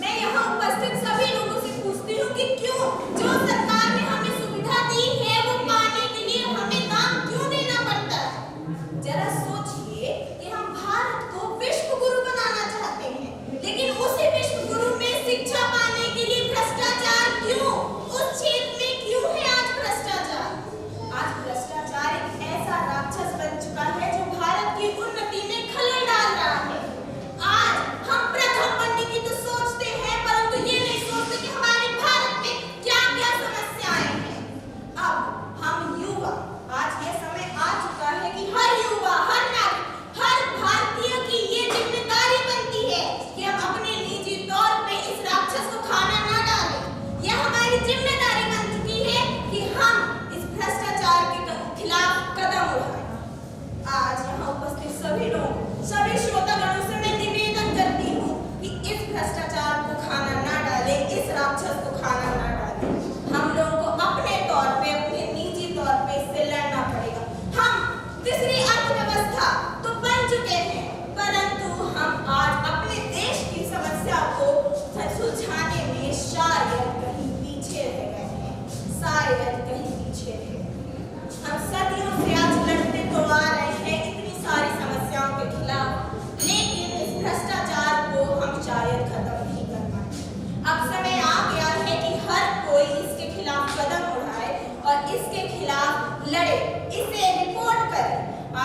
मैं यहाँ उपस्थित सभी लोगों से पूछती हूँ कि क्यों? जो सरकार ने हमें सुविधा दी है वो पाने के लिए हमें दान क्यों देना पड़ता है? जरा सोचिए कि हम भारत को विश्व गुरु बनाना चाहते हैं, लेकिन उसी विश्व गुरु में शिक्षा पाने के लिए भ्रष्टाचार क्यों? उस क्षेत्र में क्यों है आज भ्रष्टाचार? आज भ्रष्टाचार एक ऐसा राक्षस बन चुका है जो भारत की उन्नति में खलल डाल रहा है। आज हम प्रथम बनने की तो सोचते हैं, परंतु ये नहीं सोचते कि हमारे भारत में क्या क्या समस्याएं हैं। अब हम युवा, आज ये समय आ चुका है कि हर युवा, हर नागरिक, हर भारतीय की ये जिम्मेदारी बनती है कि हम अपने निजी तौर पे इस राक्षस को खाना ना डालें। यह हमारी जिम्मेदारी बन चुकी है कि हम इस भ्रष्टाचार के खिलाफ कदम उठाएं। आज यहाँ उपस्थित सभी लोग, सभी श्रोतागणों से मैं निवेदन करती हूँ कि इस भ्रष्टाचार को खाना ना डालें, इस राक्षस को खाना ना डालें। हम लोगों को अपने तौर पे, अपने निजी तौर पे इससे लड़ना पड़ेगा। हम तीसरी अर्थव्यवस्था तो बन चुके हैं, परंतु हम आज अपने देश की समस्या को सुलझाने में शायद कहीं पीछे रह गए हैं, शायद कहीं पीछे रह गए। हम सदियों से आज लड़ते तो आ रहे हैं इतनी सारी समस्याओं के खिलाफ, लेकिन इस भ्रष्टाचार को हम शायद खत्म नहीं कर पाए। अब समय आ गया है कि हर कोई इसके खिलाफ कदम उठाए और इसके खिलाफ लड़े, इसे रिपोर्ट करे।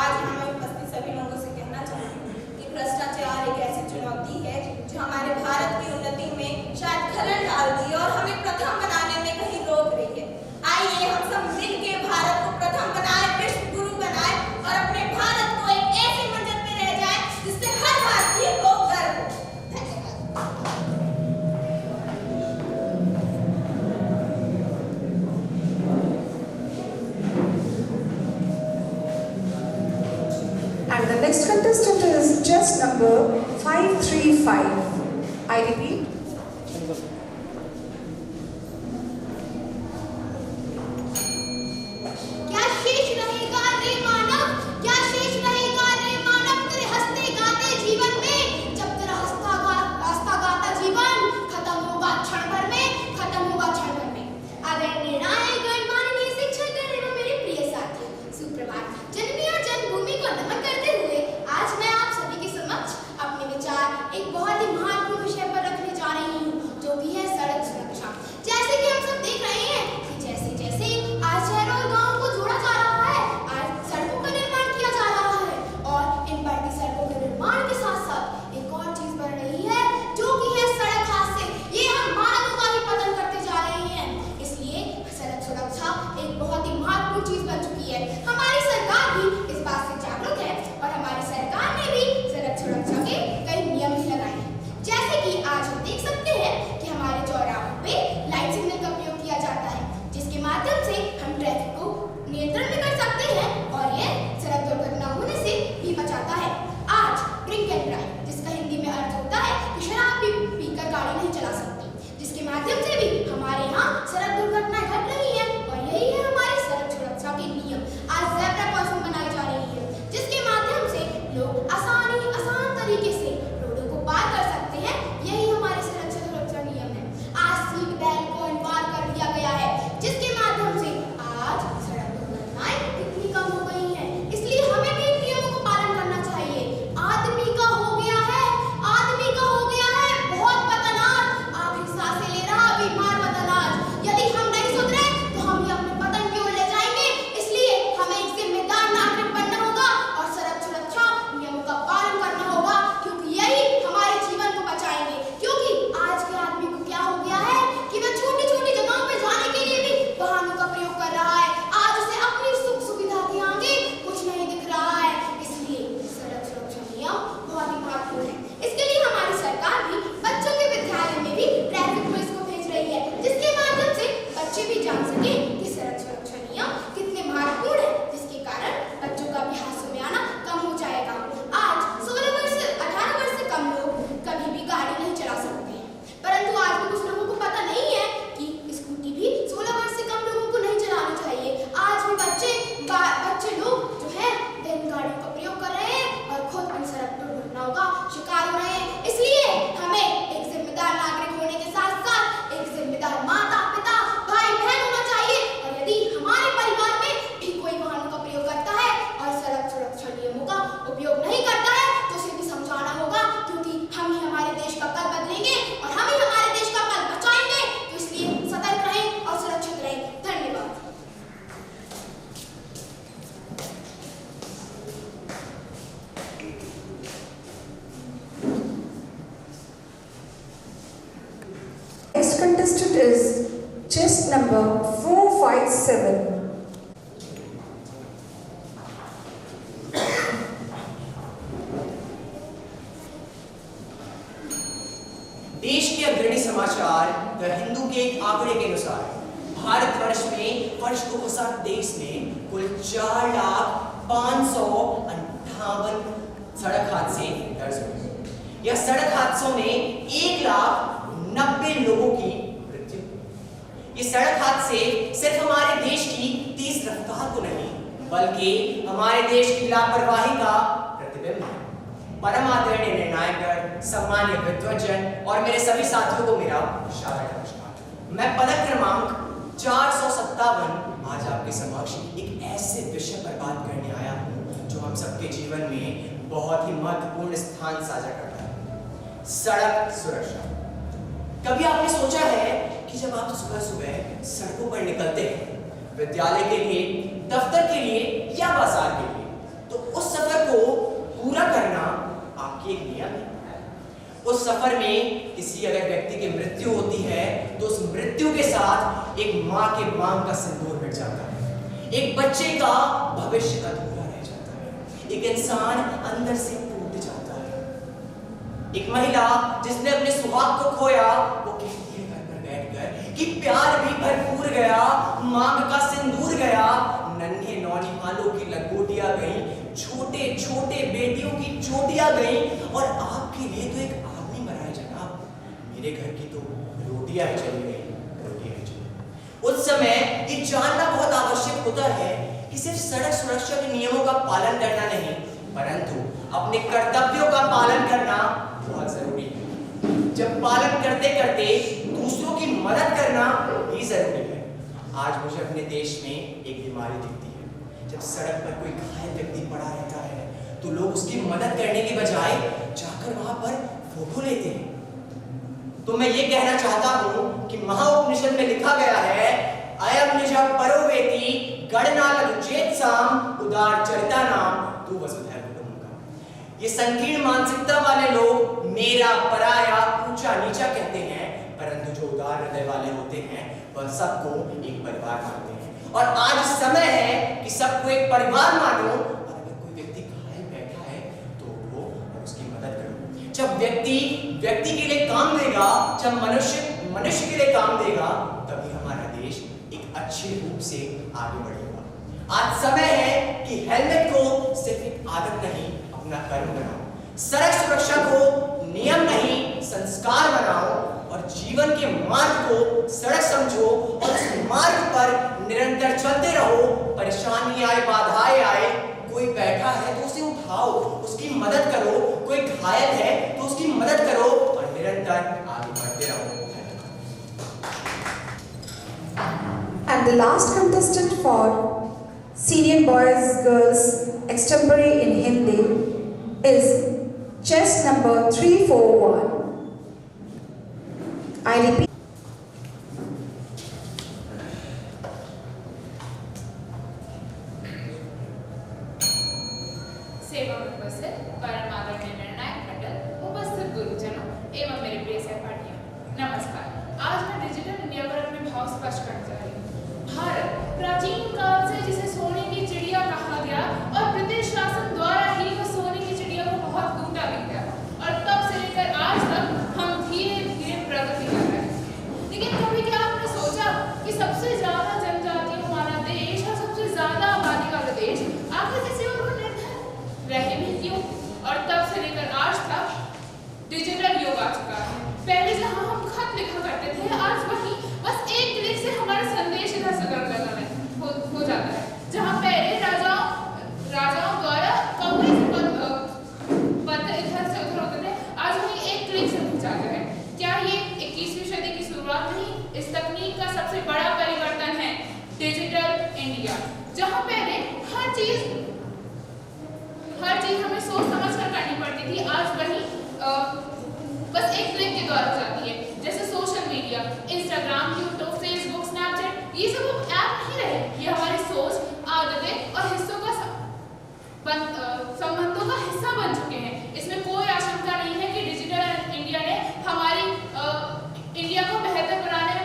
आज हमें उपस्थित सभी लोगों से कहना चाहूँगी कि भ्रष्टाचार एक ऐसी चुनौती है जो हमारे भारत की उन्नति में शायद खलल डाल दी और हमें प्रथम बनाने में कहीं रोक रही है। आइए हम सब मिलके भारत को प्रथम बनाए, विश्व गुरु बनाए और अपने भारत को एक ऐसे मंजिल पे ले जाए जिससे हर भारतीय को गर्व हो। And the next contestant is chess number 535. I repeat. क्या शेष रहेगा रे मानव, क्या शेष रहेगा रे मानव तेरे हंसते गाते जीवन में, जब तेरा हंसता गाता जीवन खत्म होगा क्षण भर में, खत्म होगा क्षण भर में। आदरणीय नायकगण, माननीय शिक्षकगण एवं मेरे प्रिय साथियों, सुप्रभात। जननी और जन्मभूमि को नमन करते हुए आज मैं आप सभी के समक्ष अपने विचार एक बहुत ही महत्वपूर्ण विषय पर रखने जा रही हूँ, जो भी है contestant is chest number 457. देश के अग्रणी समाचार द हिंदू के एक आंकड़े के अनुसार भारतवर्ष में वर्ष 2023 में कुल 4,558,000 सड़क हादसे दर्ज हुए। यह सड़क हादसों में 1,90,000 लोगों की मृत्यु हुई। ये सड़क हादसे सिर्फ हमारे देश की तेज रफ्तार को नहीं बल्कि हमारे देश की लापरवाही का प्रतिबिंब है। परम आदरणीय निर्णायक, सम्मानीय विद्वज्जन और मेरे सभी साथियों को मेरा शाबाश नमस्कार। मैं पदक क्रमांक 457 आज आपके समक्ष एक ऐसे विषय पर बात करने आया हूँ जो हम सबके जीवन में बहुत ही महत्वपूर्ण स्थान साझा करता है, सड़क सुरक्षा। कभी आपने सोचा है कि जब आप सुबह सुबह सड़कों पर निकलते हैं, विद्यालय के लिए, दफ्तर के लिए या बाजार के लिए, तो उस सफर को पूरा करना आपकी एक नियम है। उस सफर में किसी अगर व्यक्ति की मृत्यु होती है तो उस मृत्यु के साथ एक माँ के मांग का सिंदूर मिट जाता है, एक बच्चे का भविष्य अधूरा रह जाता है, एक इंसान अंदर से टूट जाता है। एक महिला जिसने अपने सुहाग को खोया वो कहती है घर पर बैठकर कि प्यार भी भरपूर गया, मांग का सिंदूर गया, नन्हे नौनिहालों की लंगोटियां गई, छोटे छोटे बेटियों की चोटियां गई और आपके लिए तो एक आदमी मरा है जनाब, मेरे घर की तो रोटियां ही चली गई, रोटियां ही चली। उस समय ये जानना बहुत आवश्यक होता है कि सिर्फ सड़क सुरक्षा के नियमों का पालन करना नहीं परंतु अपने कर्तव्यों का पालन करना बहुत जरूरी है। जब पालन करते करते दूसरों की मदद करना भी जरूरी है। आज मुझे अपने देश में एक बीमारी दिखती है, जब सड़क पर कोई घायल व्यक्ति पड़ा रहता है तो लोग उसकी मदद करने की बजाय जाकर वहां पर फोटो लेते हैं। तो मैं ये कहना चाहता हूं कि महाउपनिषद में लिखा गया है, अयम निज परोवेति गणना लघुचेत साम उदार चरिता नाम तू वसुधैव कुटुंबकम। ये संकीर्ण मानसिकता वाले लोग मेरा पराया ऊंचा नीचा कहते हैं परंतु जो उदार हृदय वाले होते हैं वह सबको एक परिवार मानते हैं। और आज समय है कि सबको एक परिवार मानो और अगर कोई व्यक्ति घायल बैठा है तो उठो और उसकी मदद करो। जब व्यक्ति के लिए काम देगा, जब मनुष्य के लिए काम देगा तभी हमारा देश एक अच्छे रूप से आगे बढ़ेगा। आज समय है कि हेलमेट को सिर्फ एक आदत नहीं अपना कर्म बनाओ, सड़क सुरक्षा को नियम नहीं संस्कार बनाओ और जीवन के मार्ग को सड़क समझो और उस मार्ग पर निरंतर चलते रहो। परेशानी आए, बाधाएं आए, कोई बैठा है तो उसे उठाओ, उसकी मदद करो, कोई घायल है तो उसकी मदद करो और निरंतर आगे बढ़ते रहो। And the last contestant for Senior Boys Girls Extempore in Hindi is chest number 341. I repeat. सेवा में उपस्थित परम आदरणीय निर्णायक मंडल, उपस्थित गुरुजनों एवं मेरे प्रिय सहपाठियों, नमस्कार। आज मैं डिजिटल इंडिया पर अपने भाव स्पष्ट करने जा रही हूँ। भारत प्राचीन काल से जिसे सोने की चिड़िया कहा गया और ब्रिटिश शासन द्वारा ही वह सोने की चिड़िया को बहुत लूटा भी गया और तब से लेकर आज तक हम धीरे धीरे प्रगति कर रहे हैं। लेकिन कभी क्या आपने सोचा कि सबसे ज्यादा जनजाति हमारा देश और सबसे ज्यादा आबादी वाला देश आखिर किसी और पर निर्भर रहे भी क्यों? और तब से लेकर आज तक डिजिटल युग आ चुका है। पहले जहां हम खत लिखा करते थे आज वहीं बस एक क्लिक से हमारा संदेश इधर से उधर हो जाता है। जहां पहले राजाओं द्वारा कौवे से पत्र इधर से उधर होते थे आज वहीं एक क्लिक से पहुंच जाता है। क्या ये 21वीं सदी की शुरुआत नहीं? इस तकनीक का सबसे बड़ा परिवर्तन है डिजिटल इंडिया, जहां पहले हर चीज हमें सोच समझ कर करनी पड़ती थी, आज वही बस एक क्लिक के द्वारा हो जाती है। जैसे social media, Instagram, YouTube, Facebook, Snapchat, ये सब ऐप नहीं रहे, ये हमारी सोच, आदतें और संबंधों का हिस्सा बन चुके हैं। इसमें कोई आशंका नहीं है कि डिजिटल इंडिया ने हमारी इंडिया को बेहतर बनाने में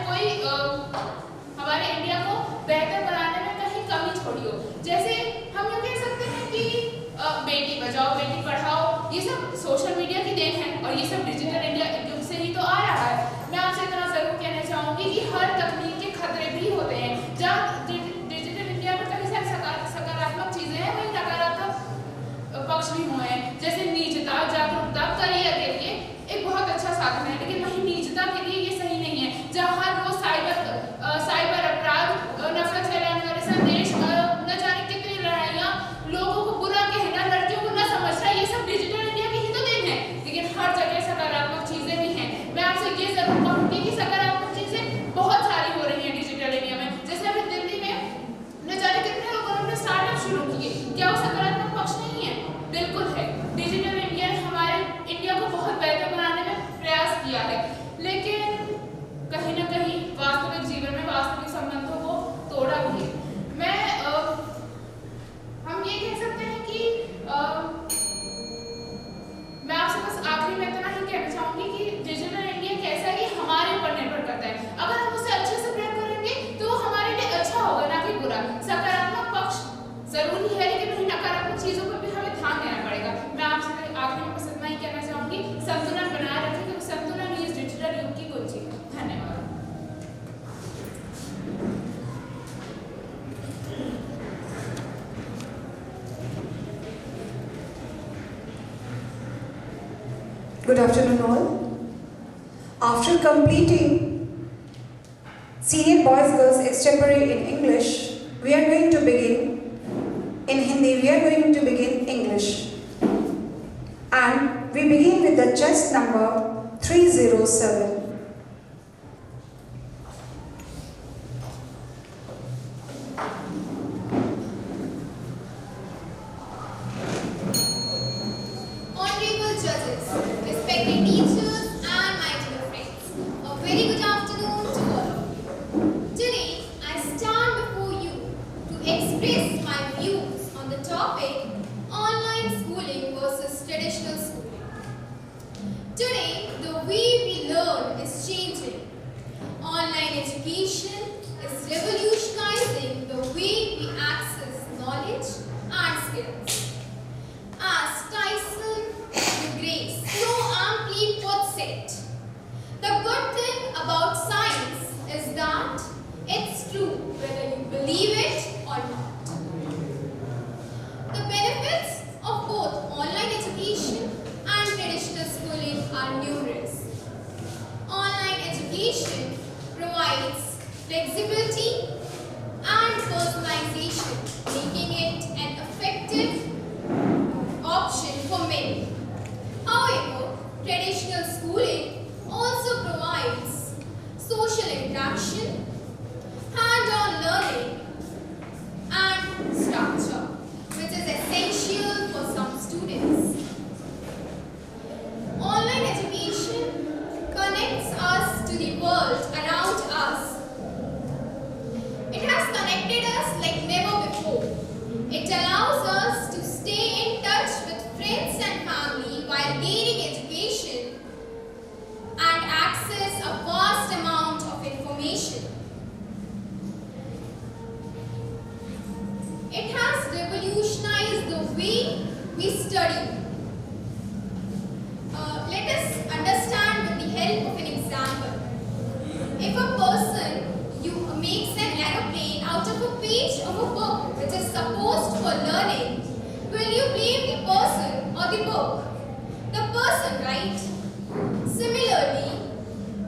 बेटी बचाओ बेटी पढ़ाओ, ये सब सोशल मीडिया की देन है और ये सब डिजिटल इंडिया युग से ही तो आ रहा है। मैं आपसे इतना जरूर कहना चाहूँगी कि हर तकनीक के खतरे भी होते हैं। जहाँ डिजिटल इंडिया में कई सारी सकारात्मक चीज़ें हैं, वहीं नकारात्मक पक्ष भी हुए हैं, जैसे निजता, जागरूकता, करियर के लिए एक बहुत अच्छा साधन है, लेकिन वहीं निजता के लिए ये सही नहीं है। जहाँ हर रोज साइबर अपराध, नफरत फैलाने वाले संदेश, न जाने कितनी लड़ाइयाँ, लोगों को बुरा कहना, लड़कियों को न समझना, ये सब डिजिटल इंडिया की ही तो देन है। लेकिन हर जगह सकारात्मक चीजें भी हैं। मैं आपसे ये जरूर कहूँगी कि सकारात्मक चीजें बहुत सारी हो रही हैं डिजिटल इंडिया में। जैसे अभी दिल्ली में न जाने कितने लोगों ने अपने स्टार्टअप शुरू किए, क्या वो सकारात्मक पक्ष नहीं है? बिल्कुल है। डिजिटल इंडिया ने हमारे इंडिया को बहुत बेहतर बनाने में प्रयास किया है, लेकिन कहीं ना कहीं वास्तविक जीवन में वास्तविक संबंधों को तोड़ा भी है। हम ये कह सकते हैं कि मैं आपसे बस आखिरी में इतना ही कहना चाहूंगी कि डिजिटल इंडिया कैसा है कि हमारे ऊपर निर्भर करता है। अगर हम उसे अच्छे से प्रयोग करेंगे तो वो हमारे लिए अच्छा होगा, ना कि बुरा। सकारात्मक पक्ष जरूरी है, लेकिन वही नकारात्मक चीजों पर भी हमें ध्यान देना पड़ेगा। मैं आपसे आखिरी में बस इतना ही कहना चाहूंगी, संतुलन बनाए रखें, क्योंकि संतुलन ही इस डिजिटल युग की कुंजी है। धन्यवाद। Good afternoon all. After completing Senior Boys Girls Extemporary in English, we are going to begin in Hindi. We are going to begin English. And we begin with the chest number 307. Honorable judges, respected teachers, and my dear friends, a very good afternoon to all of you. Today, I stand before you to express my views on the topic online schooling versus traditional schooling. Today, the way we learn is changing. Online education is revolutionizing the way we access knowledge and skills. As Tyson the Great so amply puts it, the good thing about science is that it's true whether you believe it or not. The benefits of both online education and traditional schooling are numerous. Online education provides flexibility and personalization, making it an effective option for many. However, traditional schooling also provides social interaction, hand-on learning, and structure, which is essential for some students. Online education connects us to the world around us. It has connected us like never before. It allows us to stay in touch with friends and family while gaining education and access a vast amount of information. It has revolutionized the way we study. Let us understand with the help of an example. If a person makes an aeroplane out of a page of a book which is supposed for learning, will you blame the person or the book? The person, right? Similarly,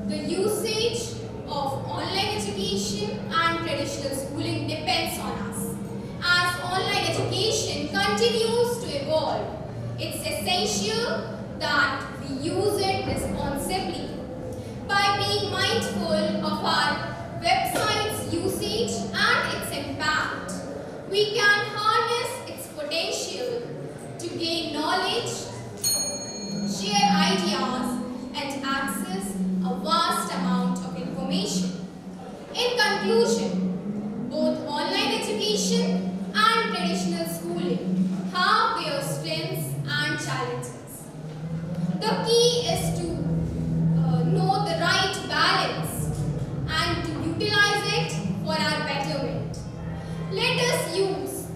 the usage of online education and traditional schooling depends on us. As online education continues to evolve, it's essential that we use it responsibly. By being mindful of our website's usage and its impact, we can harness its potential to gain knowledge, share ideas, and access a vast amount of information. In conclusion, both online education and traditional schooling have their strengths and challenges. The key is to know the right balance and to utilize it for our betterment. Let us use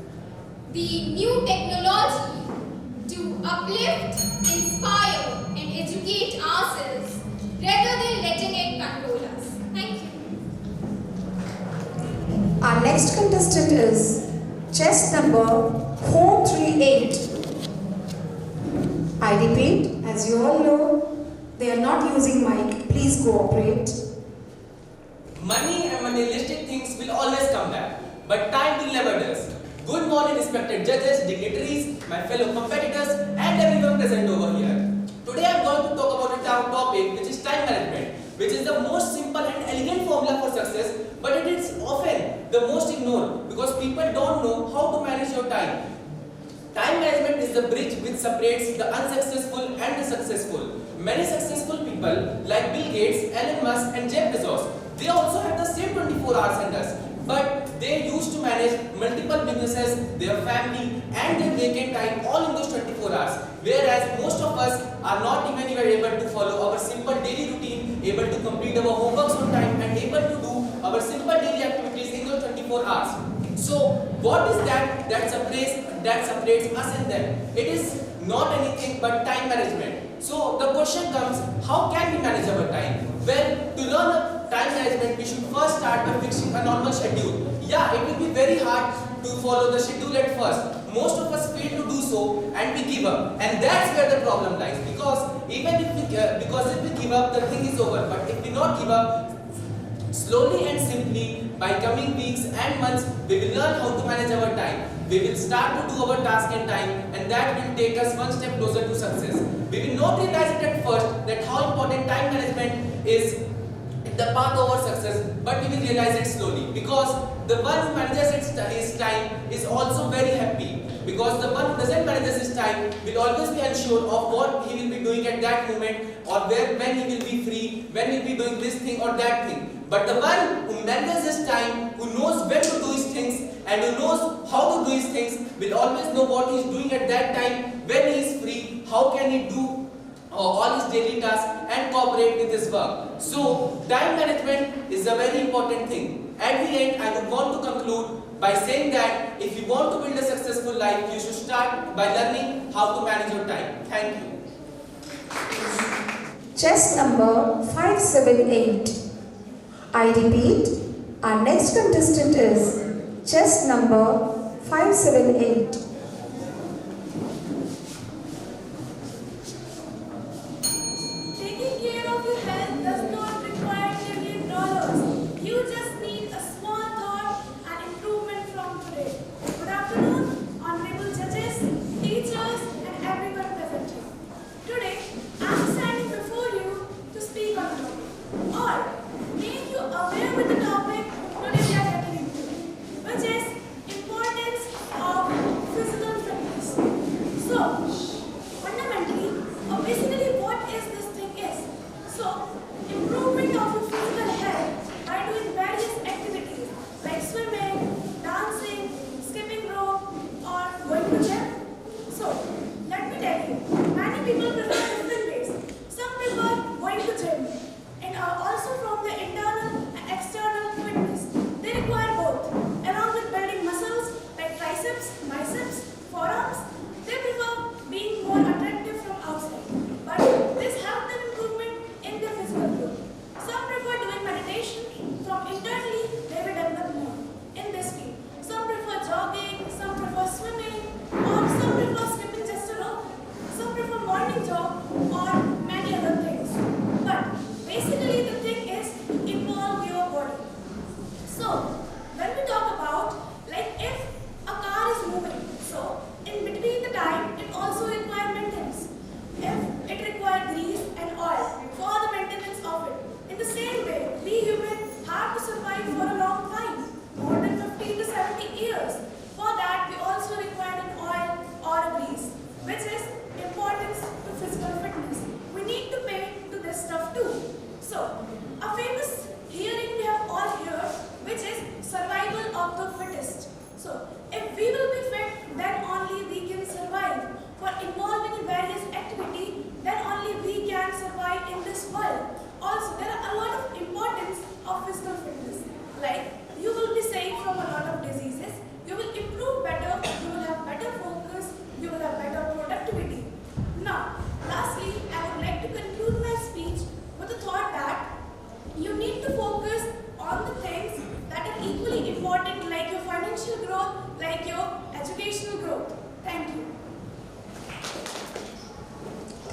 the new technology uplift, inspire, and educate ourselves rather than letting it control us. Thank you. Our next contestant is chest number 438. I repeat, as you all know, they are not using mic. Please cooperate. Money and materialistic things will always come back, but time will never does. Good morning, respected judges, dignitaries, my fellow competitors, and everyone present over here. Today I am going to talk about a topic which is time management, which is the most simple and elegant formula for success, but it is often the most ignored because people don't know how to manage your time. Time management is the bridge which separates the unsuccessful and the successful. Many successful people like Bill Gates, Elon Musk, and Jeff Bezos, they also have the same 24 hours as us, but they used to manage multiple businesses, their family, and their vacant time all in those 24 hours. Whereas most of us are not even able to follow our simple daily routine, able to complete our homeworks on time, and able to do our simple daily activities in those 24 hours. So, what is that separates us and them? It is not anything but time management. So, the question comes, how can we manage our time? Well, to learn time management, we should first start by fixing a normal schedule. Yeah, it will be very hard to follow the schedule at first. Most of us fail to do so and we give up. And that's where the problem lies. Because if we give up, the thing is over. But if we not give up, slowly and simply, by coming weeks and months, we will learn how to manage our time. We will start to do our task in time, and that will take us one step closer to success. We will not realize it at first that how important time management is the path over success, but we will realize it slowly. Because the one who manages his time is also very happy. Because the one who doesn't manage his time will always be unsure of what he will be doing at that moment, or when he will be free, when he will be doing this thing or that thing. But the one who manages his time, who knows when to do his things and who knows how to do his things, will always know what he is doing at that time, when he is free, how can he do all his daily tasks and cooperate with his work. So, time management is a very important thing. At the end, I would want to conclude by saying that if you want to build a successful life, you should start by learning how to manage your time. Thank you. Chest number 578. I repeat, our next contestant is chest number 578. Taking care of your health does not require trillion dollars. You just need a small thought and improvement from today. Good afternoon, honorable judges, teachers, and everyone present here. Today, I am standing before you to speak on a topic, or make you aware with the topic today we are getting into, which is importance of physical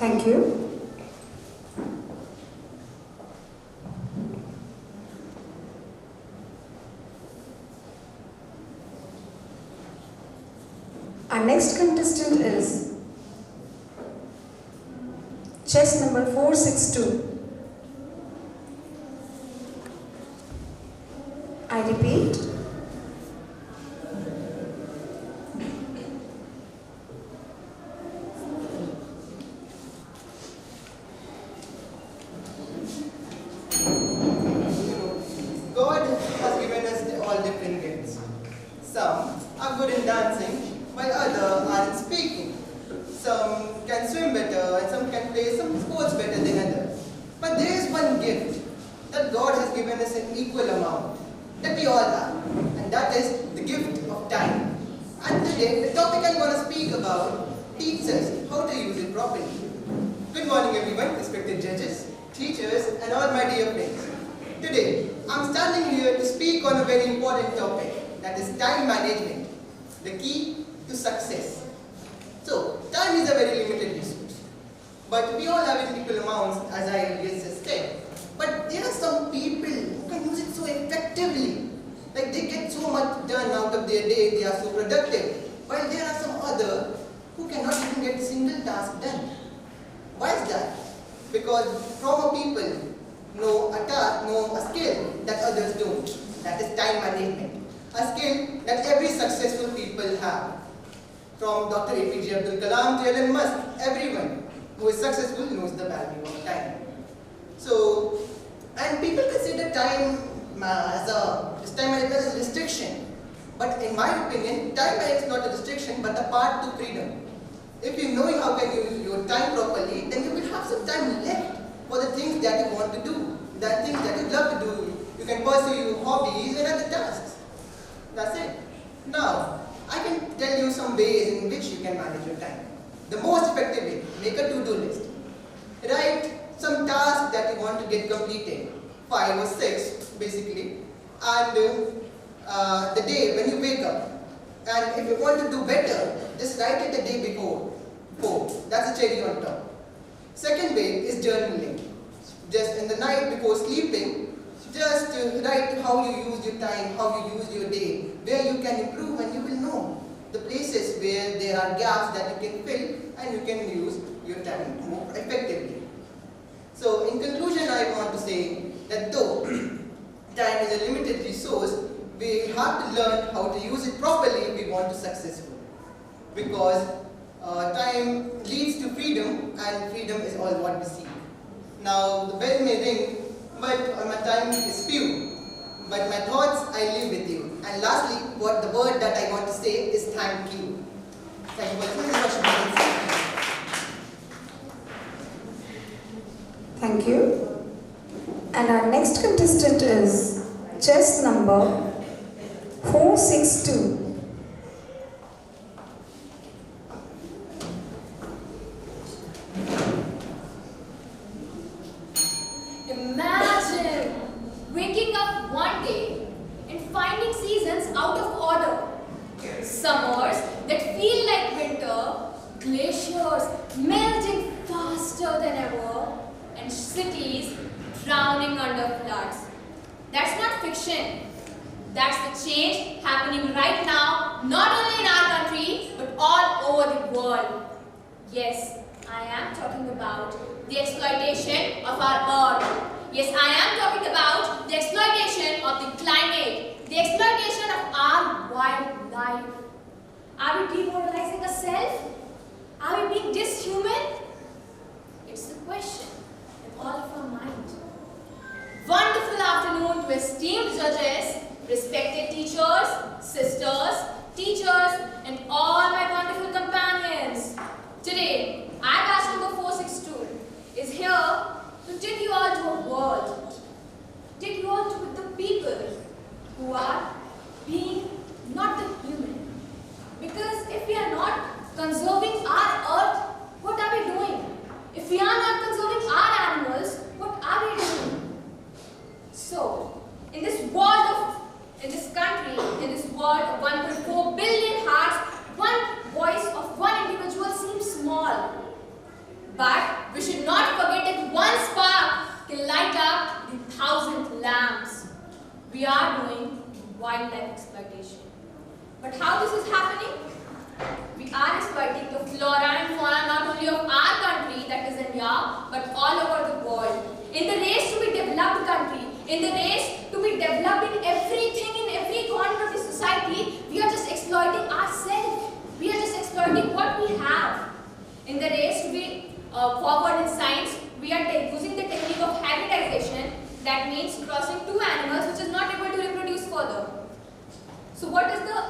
Thank you. Our next contestant is chess number 462. I repeat, God has given us all different gifts. Some are good in dancing, while others are in speaking. Some can swim better, and some can play some sports better than others. But there is one gift that God has given us an equal amount, that we all have, and that is the gift of time. And today, the topic I'm going to speak about teaches how to use it properly. Good morning, everyone, respected judges, teachers, and all my dear friends. Today, I'm standing here to speak on a very important topic, that is time management, the key to success. So, time is a very limited resource, but we all have it equal amounts, as I just said. But there are some people who can use it so effectively, like they get so much done out of their day, they are so productive, while there are some others who cannot even get a single task done. Why is that? Because from people know a task, know a skill that others don't. That is time management. A skill that every successful people have. From Dr. APJ Abdul Kalam to Elon Musk, everyone who is successful knows the value of time. So, and people consider time management as a restriction. But in my opinion, time management is not a restriction but a path to freedom. If you know how can use your time properly, then you will have some time left for the things that you want to do, the things that you love to do. You can pursue your hobbies and other tasks. That's it. Now, I can tell you some ways in which you can manage your time. The most effective way, make a to-do list. Write some tasks that you want to get completed, 5 or 6 basically, and the day when you wake up. And if you want to do better, just write it the day before. That's a cherry on top. Second way is journaling. Just in the night before sleeping, just write how you use your time, how you use your day, where you can improve, and you will know the places where there are gaps that you can fill and you can use your time more effectively. So in conclusion, I want to say that though time is a limited resource, we have to learn how to use it properly if we want to be successful. Because time leads to freedom, and freedom is all what we seek. Now the bell may ring, but my time is few. But my thoughts I leave with you. And lastly, what the word that I want to say is thank you. Thank you for listening. thank you. And our next contestant is chess number 462. Imagine waking up one day and finding seasons out of order. Summers that feel like winter, glaciers melting faster than ever, and cities drowning under floods. That's not fiction. That's the change happening right now, not only in our country, but all over the world. Yes, I am talking about the exploitation of our earth. Yes, I am talking about the exploitation of the climate, the exploitation of our wildlife. Are we demoralizing ourselves? Are we being dishuman? It's the question in all of our mind. Wonderful afternoon to esteemed judges, respected teachers, sisters, teachers, and all my wonderful companions. Today, our batch number 462 is here to take you all to a world, take you all to the people who are being not the human. Because if we are not conserving our earth, what are we doing? If we are not conserving our animals, what are we doing? So, in this country, in this world of 1.4 billion hearts, one voice of one individual seems small. But we should not forget that one spark can light up the 1,000 lamps. We are doing wildlife exploitation. But how this is happening? We are exploiting the flora and fauna not only of our country, that is India, but all over the world. In the race to be developed country, in the race to be developed in everything, in every corner of the society, we are just exploiting ourselves. We are just exploiting what we have. In the race to be forward in science, we are using the technique of hybridization, that means crossing two animals which is not able to reproduce further. So what is the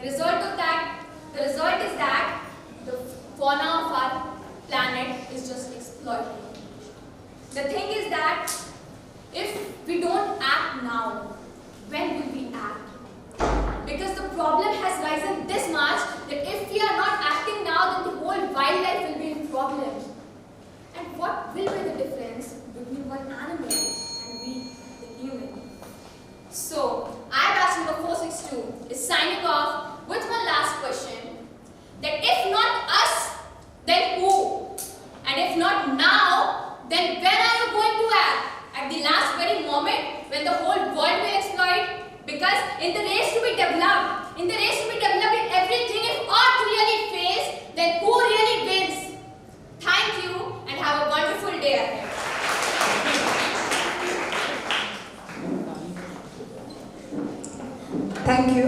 result of that? The result is that the fauna of our planet is just exploited. The thing is that if we don't act now, when will we act? Because the problem has risen this much that if we are not acting now, then the whole wildlife will be in problem. And what will be the difference between one animal and we, the human? So, I, batch number 462, is signing off with my last question, that if not us, then who? And if not now, then when are you going to act? At the last very moment, when the whole world will exploit? Because in the race to be developed, in everything, if Earth really fails, then who really wins? Thank you and have a wonderful day ahead. Thank you.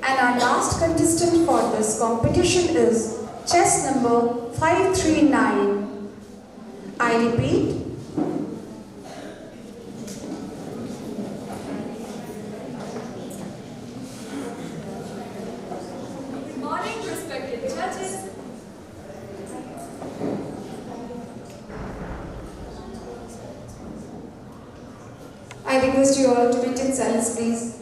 And our last contestant for this competition is chess number 539. I repeat. Good morning, respected judges. I request you all to maintain silence, please.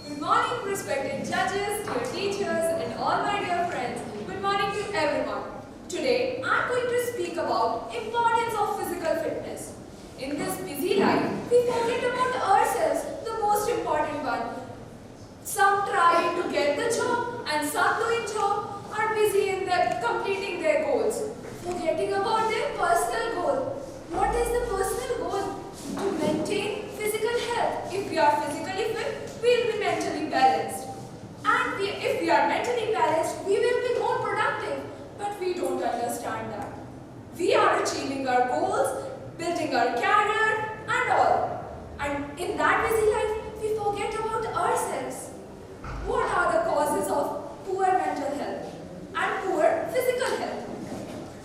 Good morning, respected judges, dear teachers, and all my dear friends. Good morning to everyone. Today, I'm going to speak about importance of physical fitness. In this busy life, we forget about ourselves, the most important one. Some try to get the job, and some doing job are busy in completing their goals, forgetting about their personal goal. What is the personal goal? To maintain physical health. If we are physically fit, we will be mentally balanced. And if we are mentally balanced, we will be more productive. But we don't understand that. We are achieving our goals, building our career, and all. And in that busy life, we forget about ourselves. What are the causes of poor mental health and poor physical health?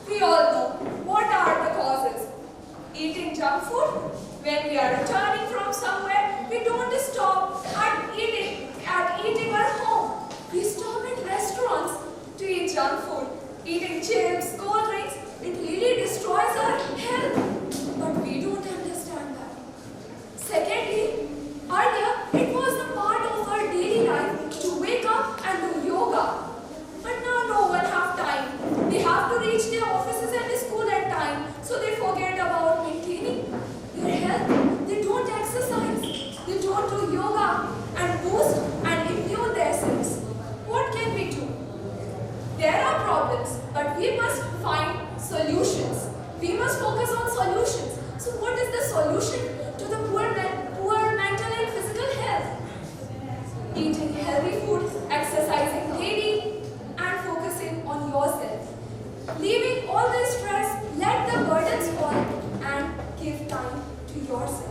We all know what are the causes. Eating junk food. When we are returning from somewhere, we don't stop at eating our home. We stop at restaurants to eat junk food. Eating chips, cold drinks, it really destroys our health. But we don't understand that. Secondly, earlier it was the part of our daily life to wake up and do yoga. But now no one have time. They have to reach their offices and school at time, so they forget about maintaining their health. They don't exercise. They don't do yoga and boost and immune themselves. What can we do? There are problems, but we must find solutions. We must focus on solutions. So what is the solution to the poor mental and physical health? Eating healthy food, exercising daily, and focusing on yourself. Leaving all the stress, let the burdens fall, and give time to yourself.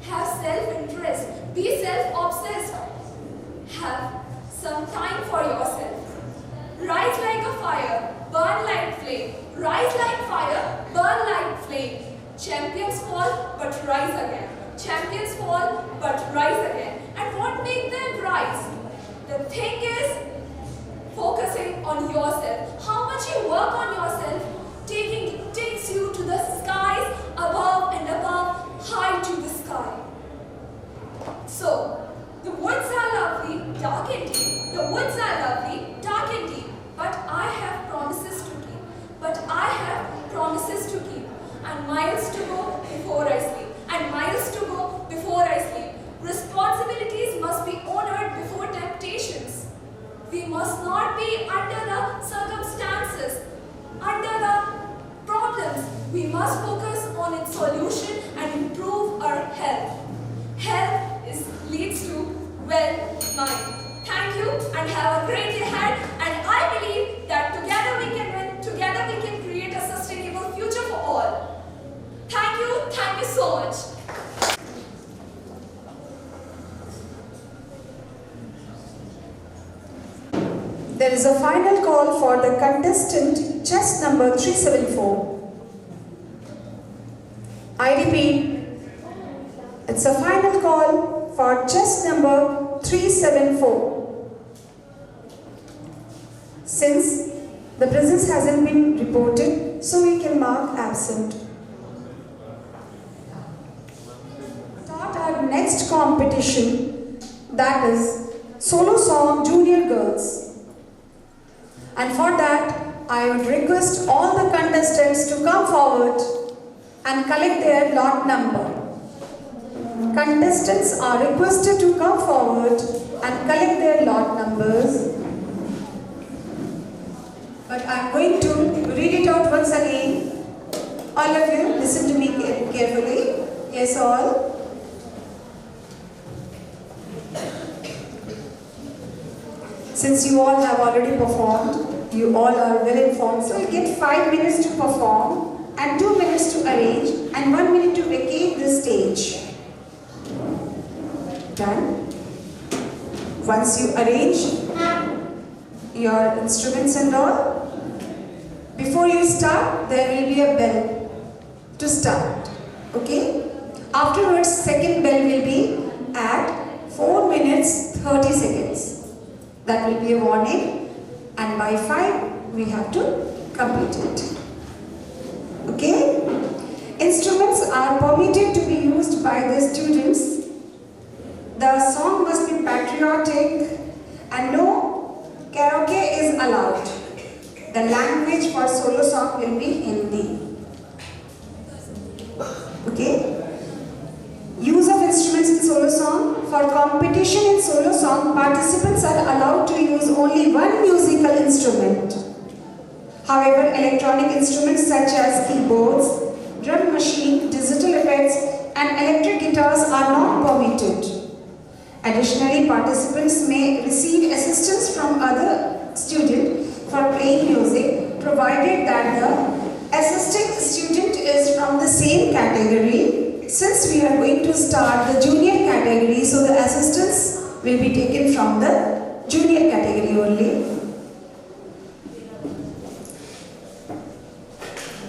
Have self-interest. Be self-obsessed. Have some time for yourself. Rise like a fire, burn like flame. Rise like fire, burn like flame. Champions fall, but rise again. Champions fall, but rise again. And what makes them rise? The thing is, focusing on yourself. How much you work on yourself takes you to the skies, above and above, high to the sky. So, the woods are lovely, dark and deep. The woods are lovely, dark and deep. But I have promises to keep. And miles to go before I sleep. Responsibilities must be honored before temptations. We must not be under the circumstances, under the problems. We must focus on its solution and improve our health. Leads to well-mind. Thank you and have a great day ahead. And I believe that together we can win, together we can create a sustainable future for all. Thank you so much. There is a final call for the contestant, chest number 374. I repeat, it's a final call for chest number 374. Since the presence hasn't been reported, so we can mark absent. Start our next competition, that is solo song junior girls. And for that, I would request all the contestants to come forward and collect their lot number. Contestants are requested to come forward and collect their lot numbers. But I am going to read it out once again. All of you, listen to me carefully. Yes, all. Since you all have already performed, you all are well informed, so you'll get 5 minutes to perform and 2 minutes to arrange and 1 minute to vacate the stage. Done? Once you arrange your instruments and all, before you start, there will be a bell to start. Okay? Afterwards, second bell will be at 4 minutes 30 seconds. That will be a warning, and by 5 we have to complete it. Okay? Instruments are permitted to be used by the students. The song must be patriotic and no karaoke is allowed. The language for solo song will be Hindi. Okay? Use of instruments in solo song. For competition in solo song, participants are allowed to use only one musical instrument. However, electronic instruments such as keyboards, drum machine, digital effects, and electric guitars are not permitted. Additionally, participants may receive assistance from other students for playing music, provided that the assisting student is from the same category. Since we are going to start the junior category, so the assistance will be taken from the junior category only.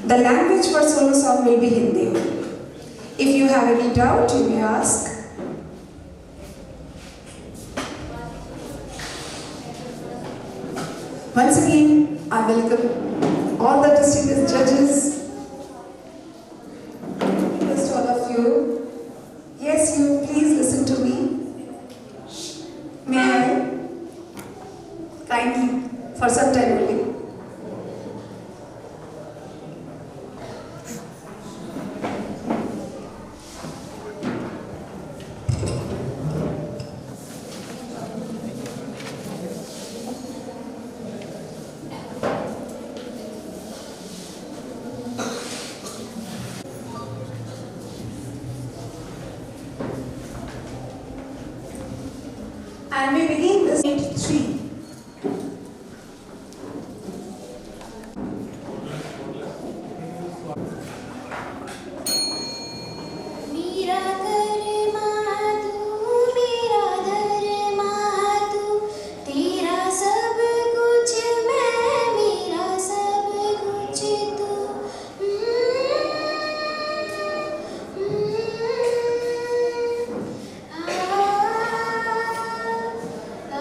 The language for solo song will be Hindi. If you have any doubt, you may ask. Once again, I welcome all the distinguished judges. All of you. Yes, you please listen to me. May I? Kindly, for some time only. And we begin this 3. Ah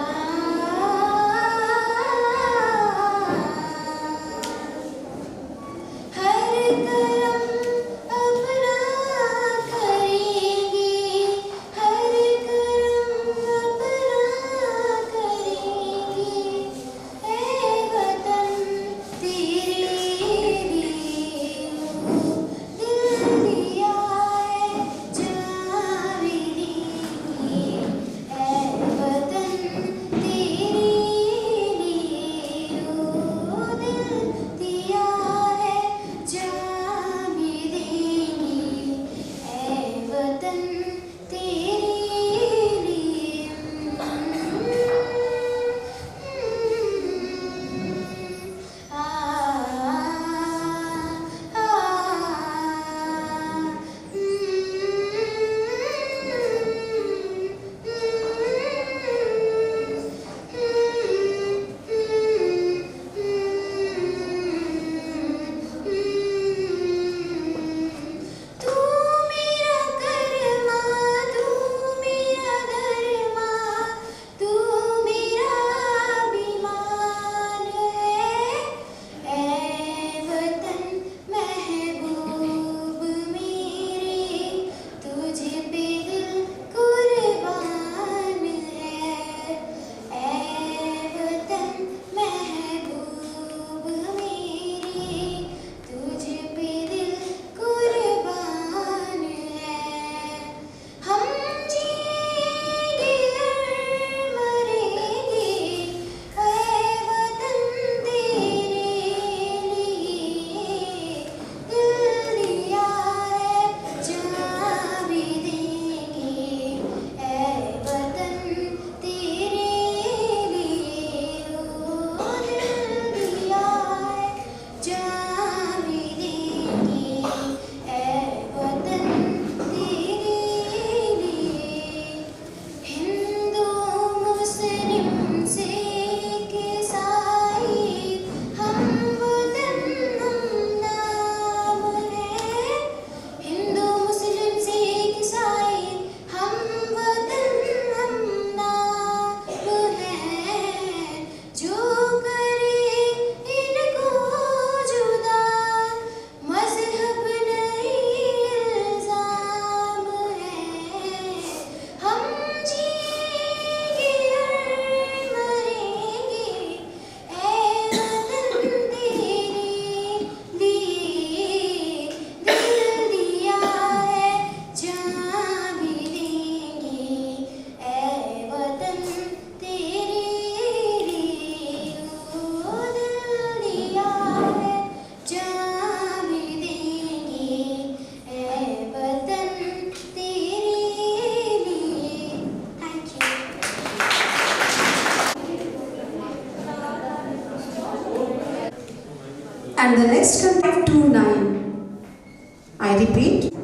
And the next contestant 529. I repeat.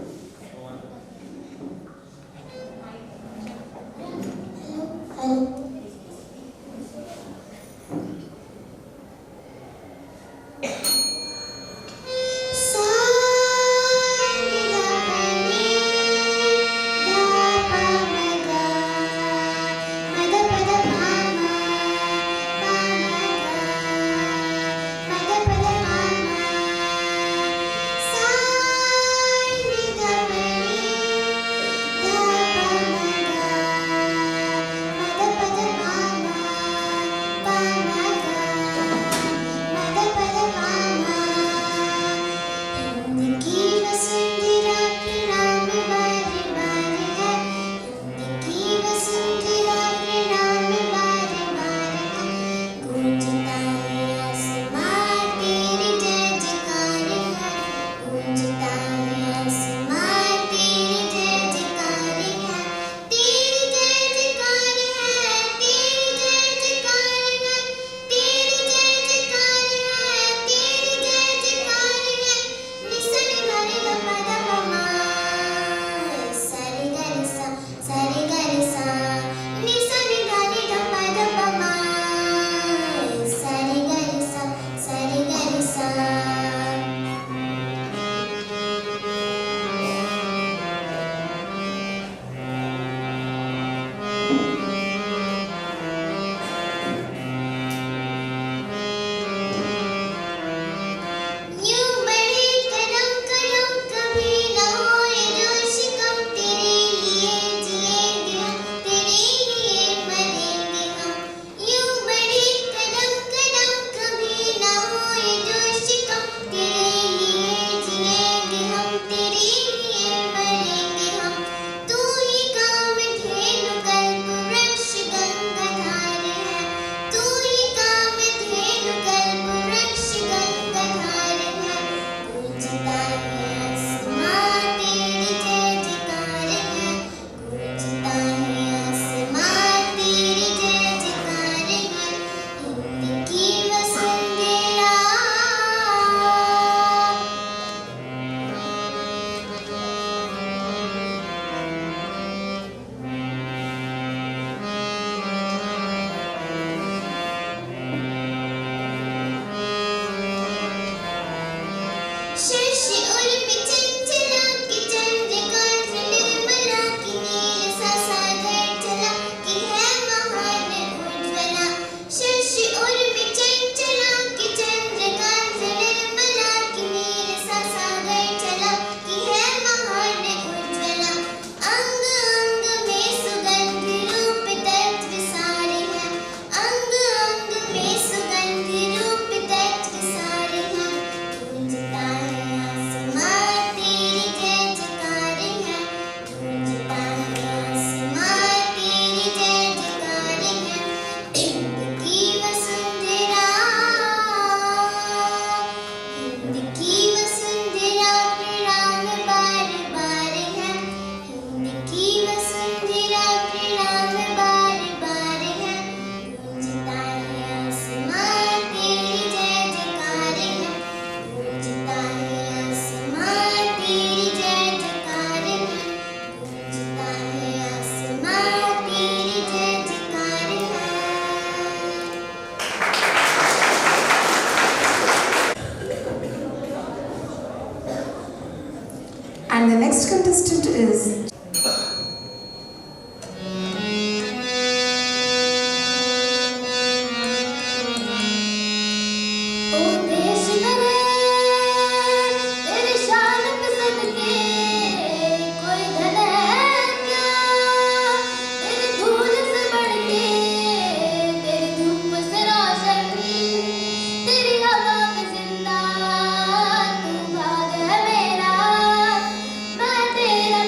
And the next contestant is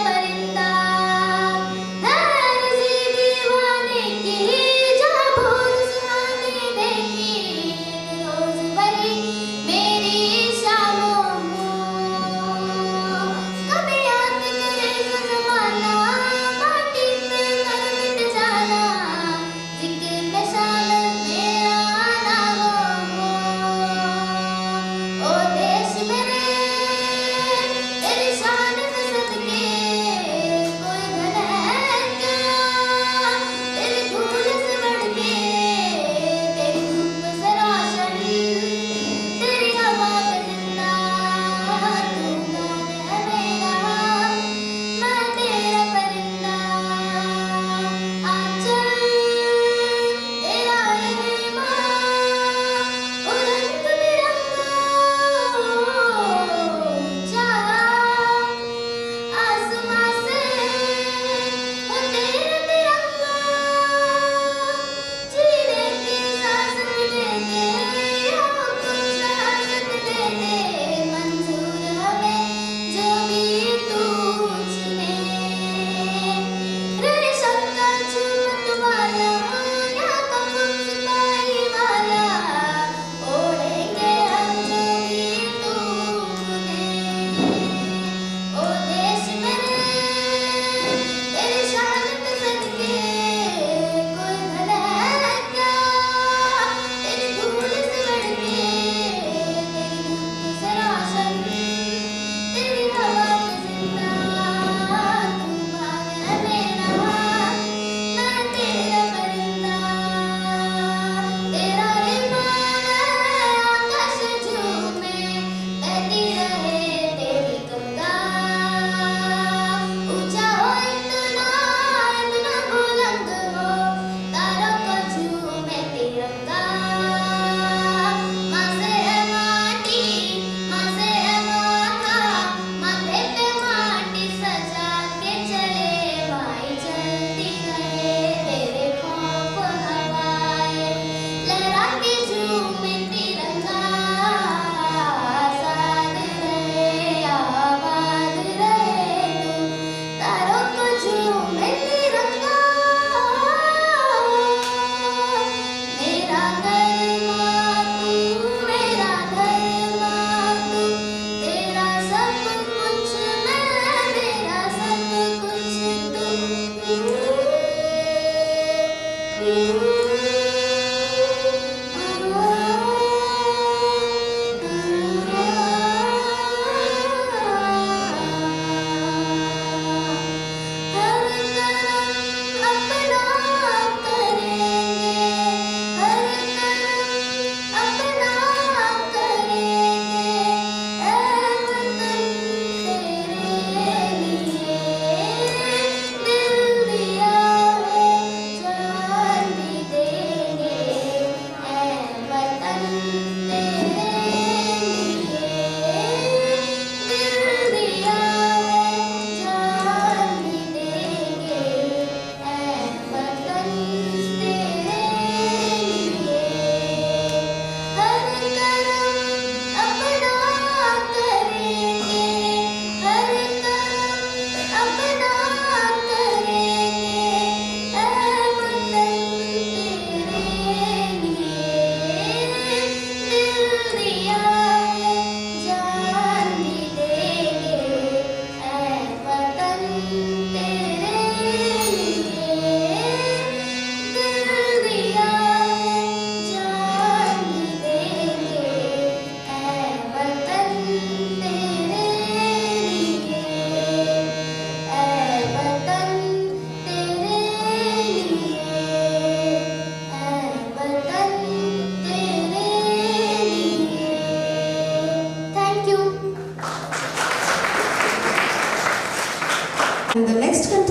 परिंदा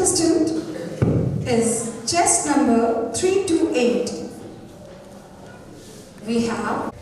contestant is chest number 328. We have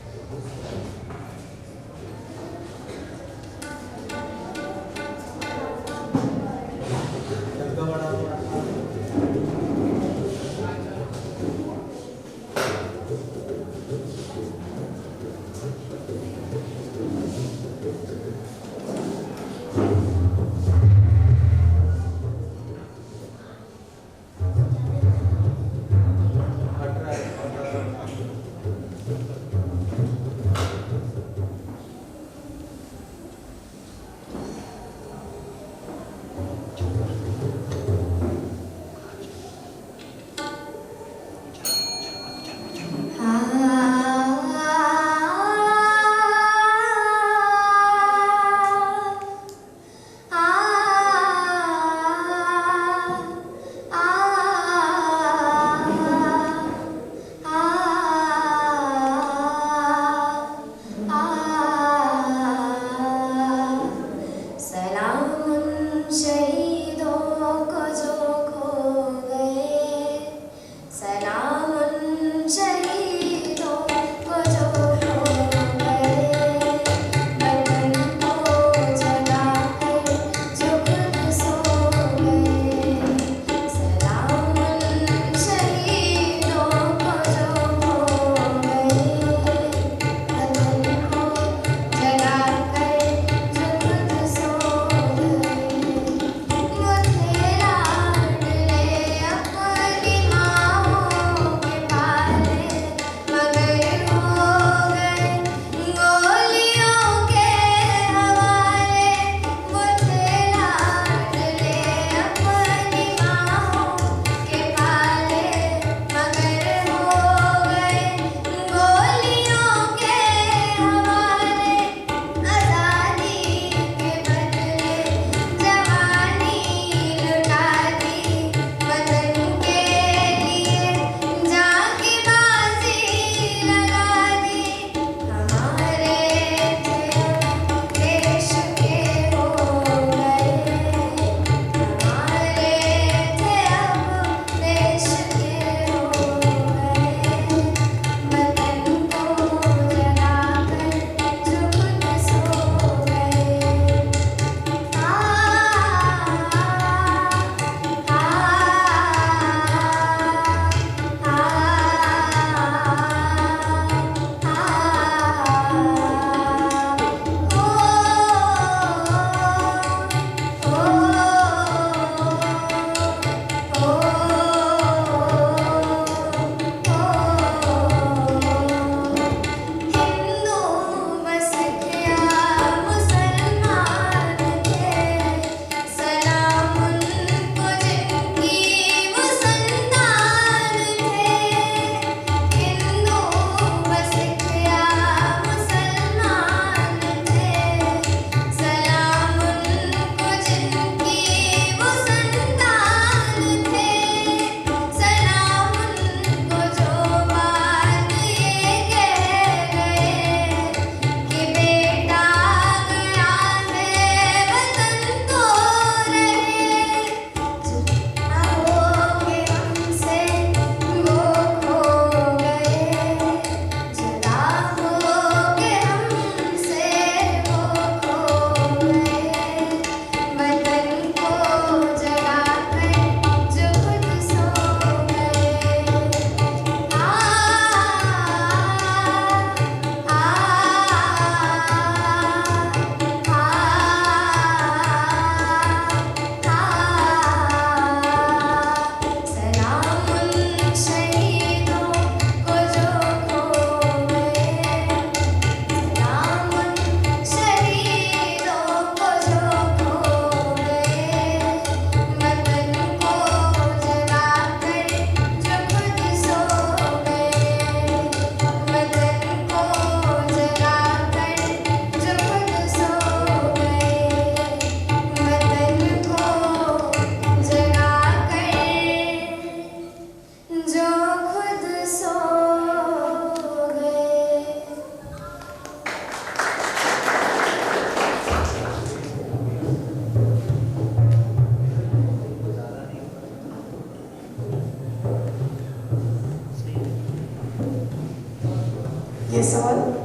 Yes, all.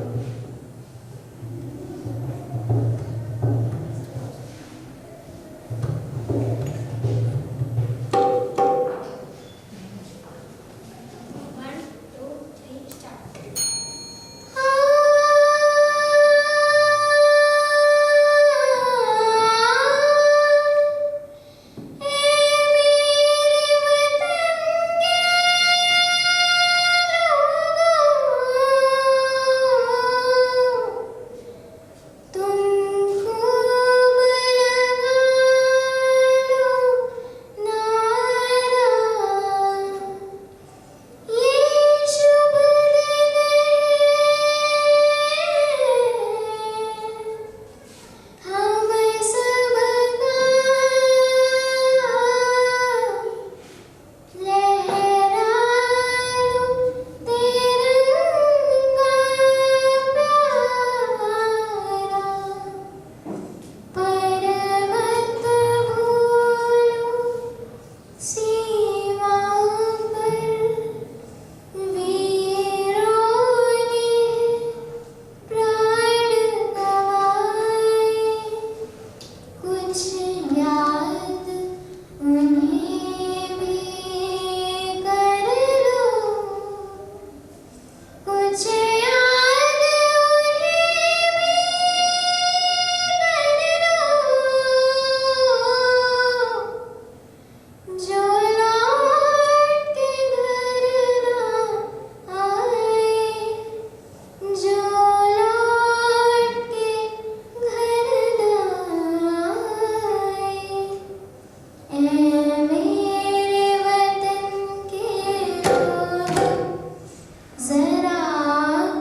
जरा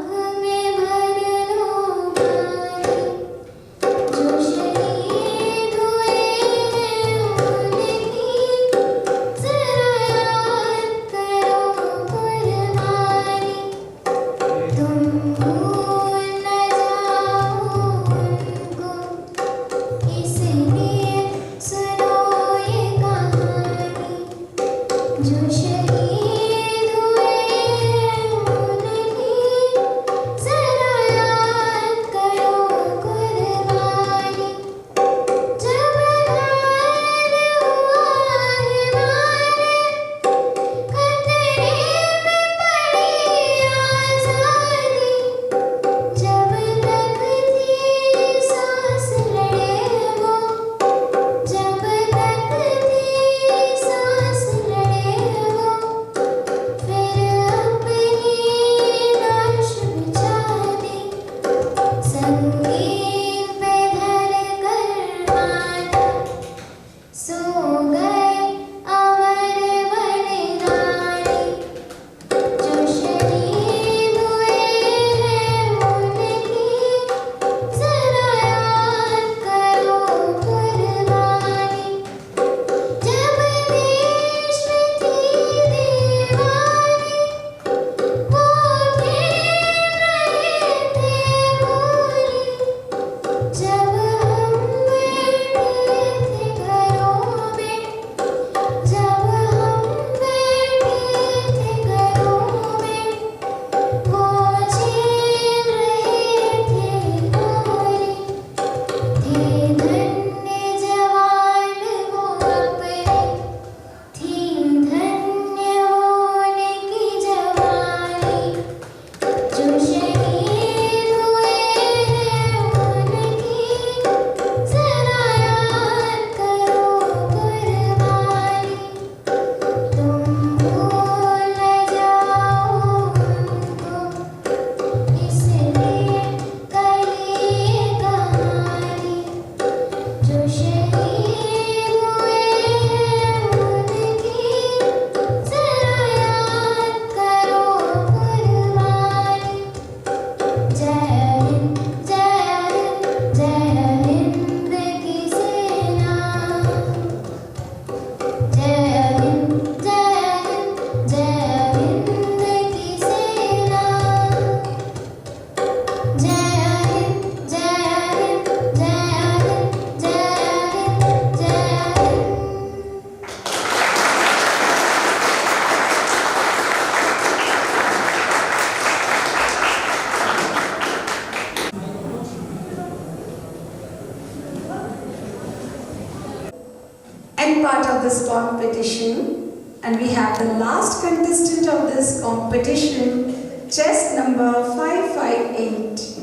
part of this competition, and we have the last contestant of this competition, chest number 558.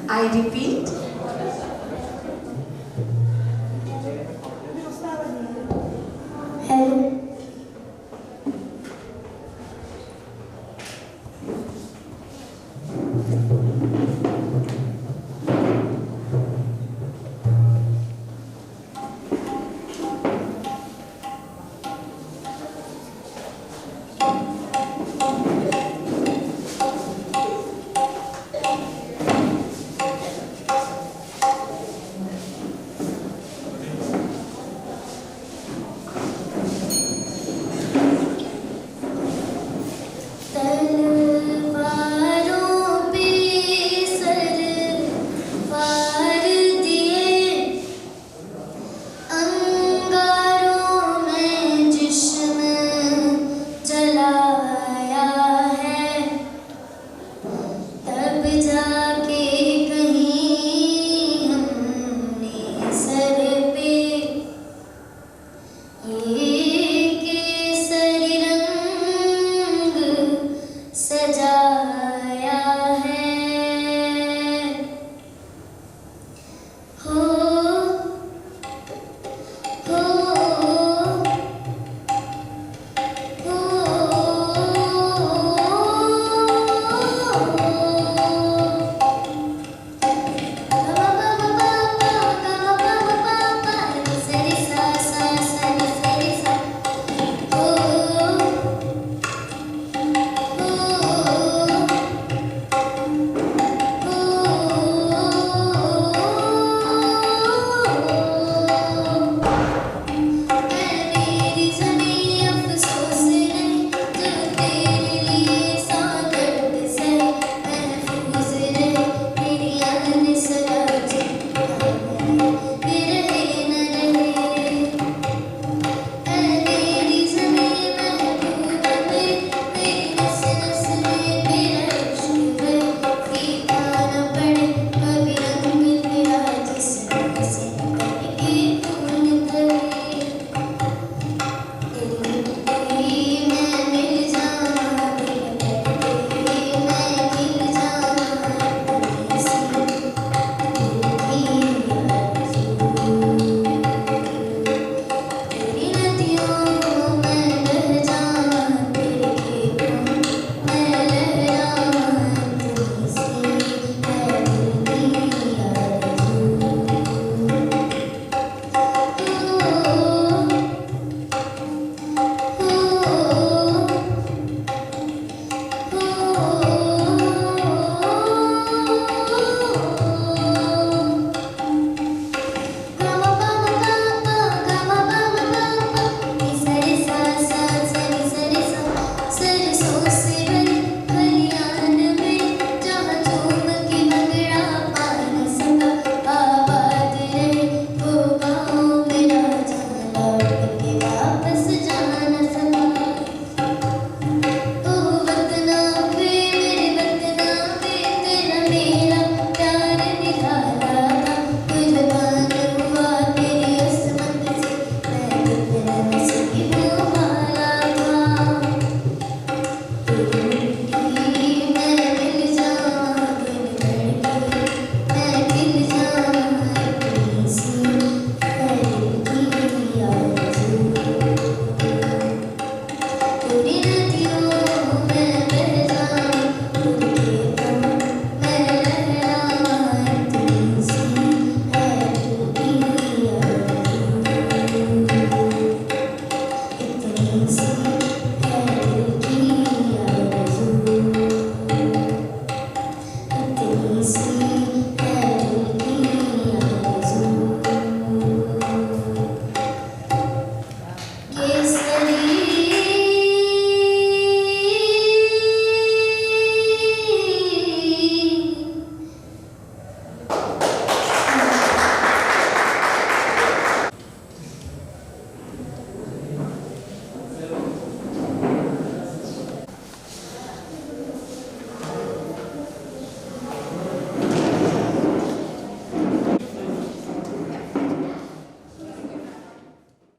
I repeat,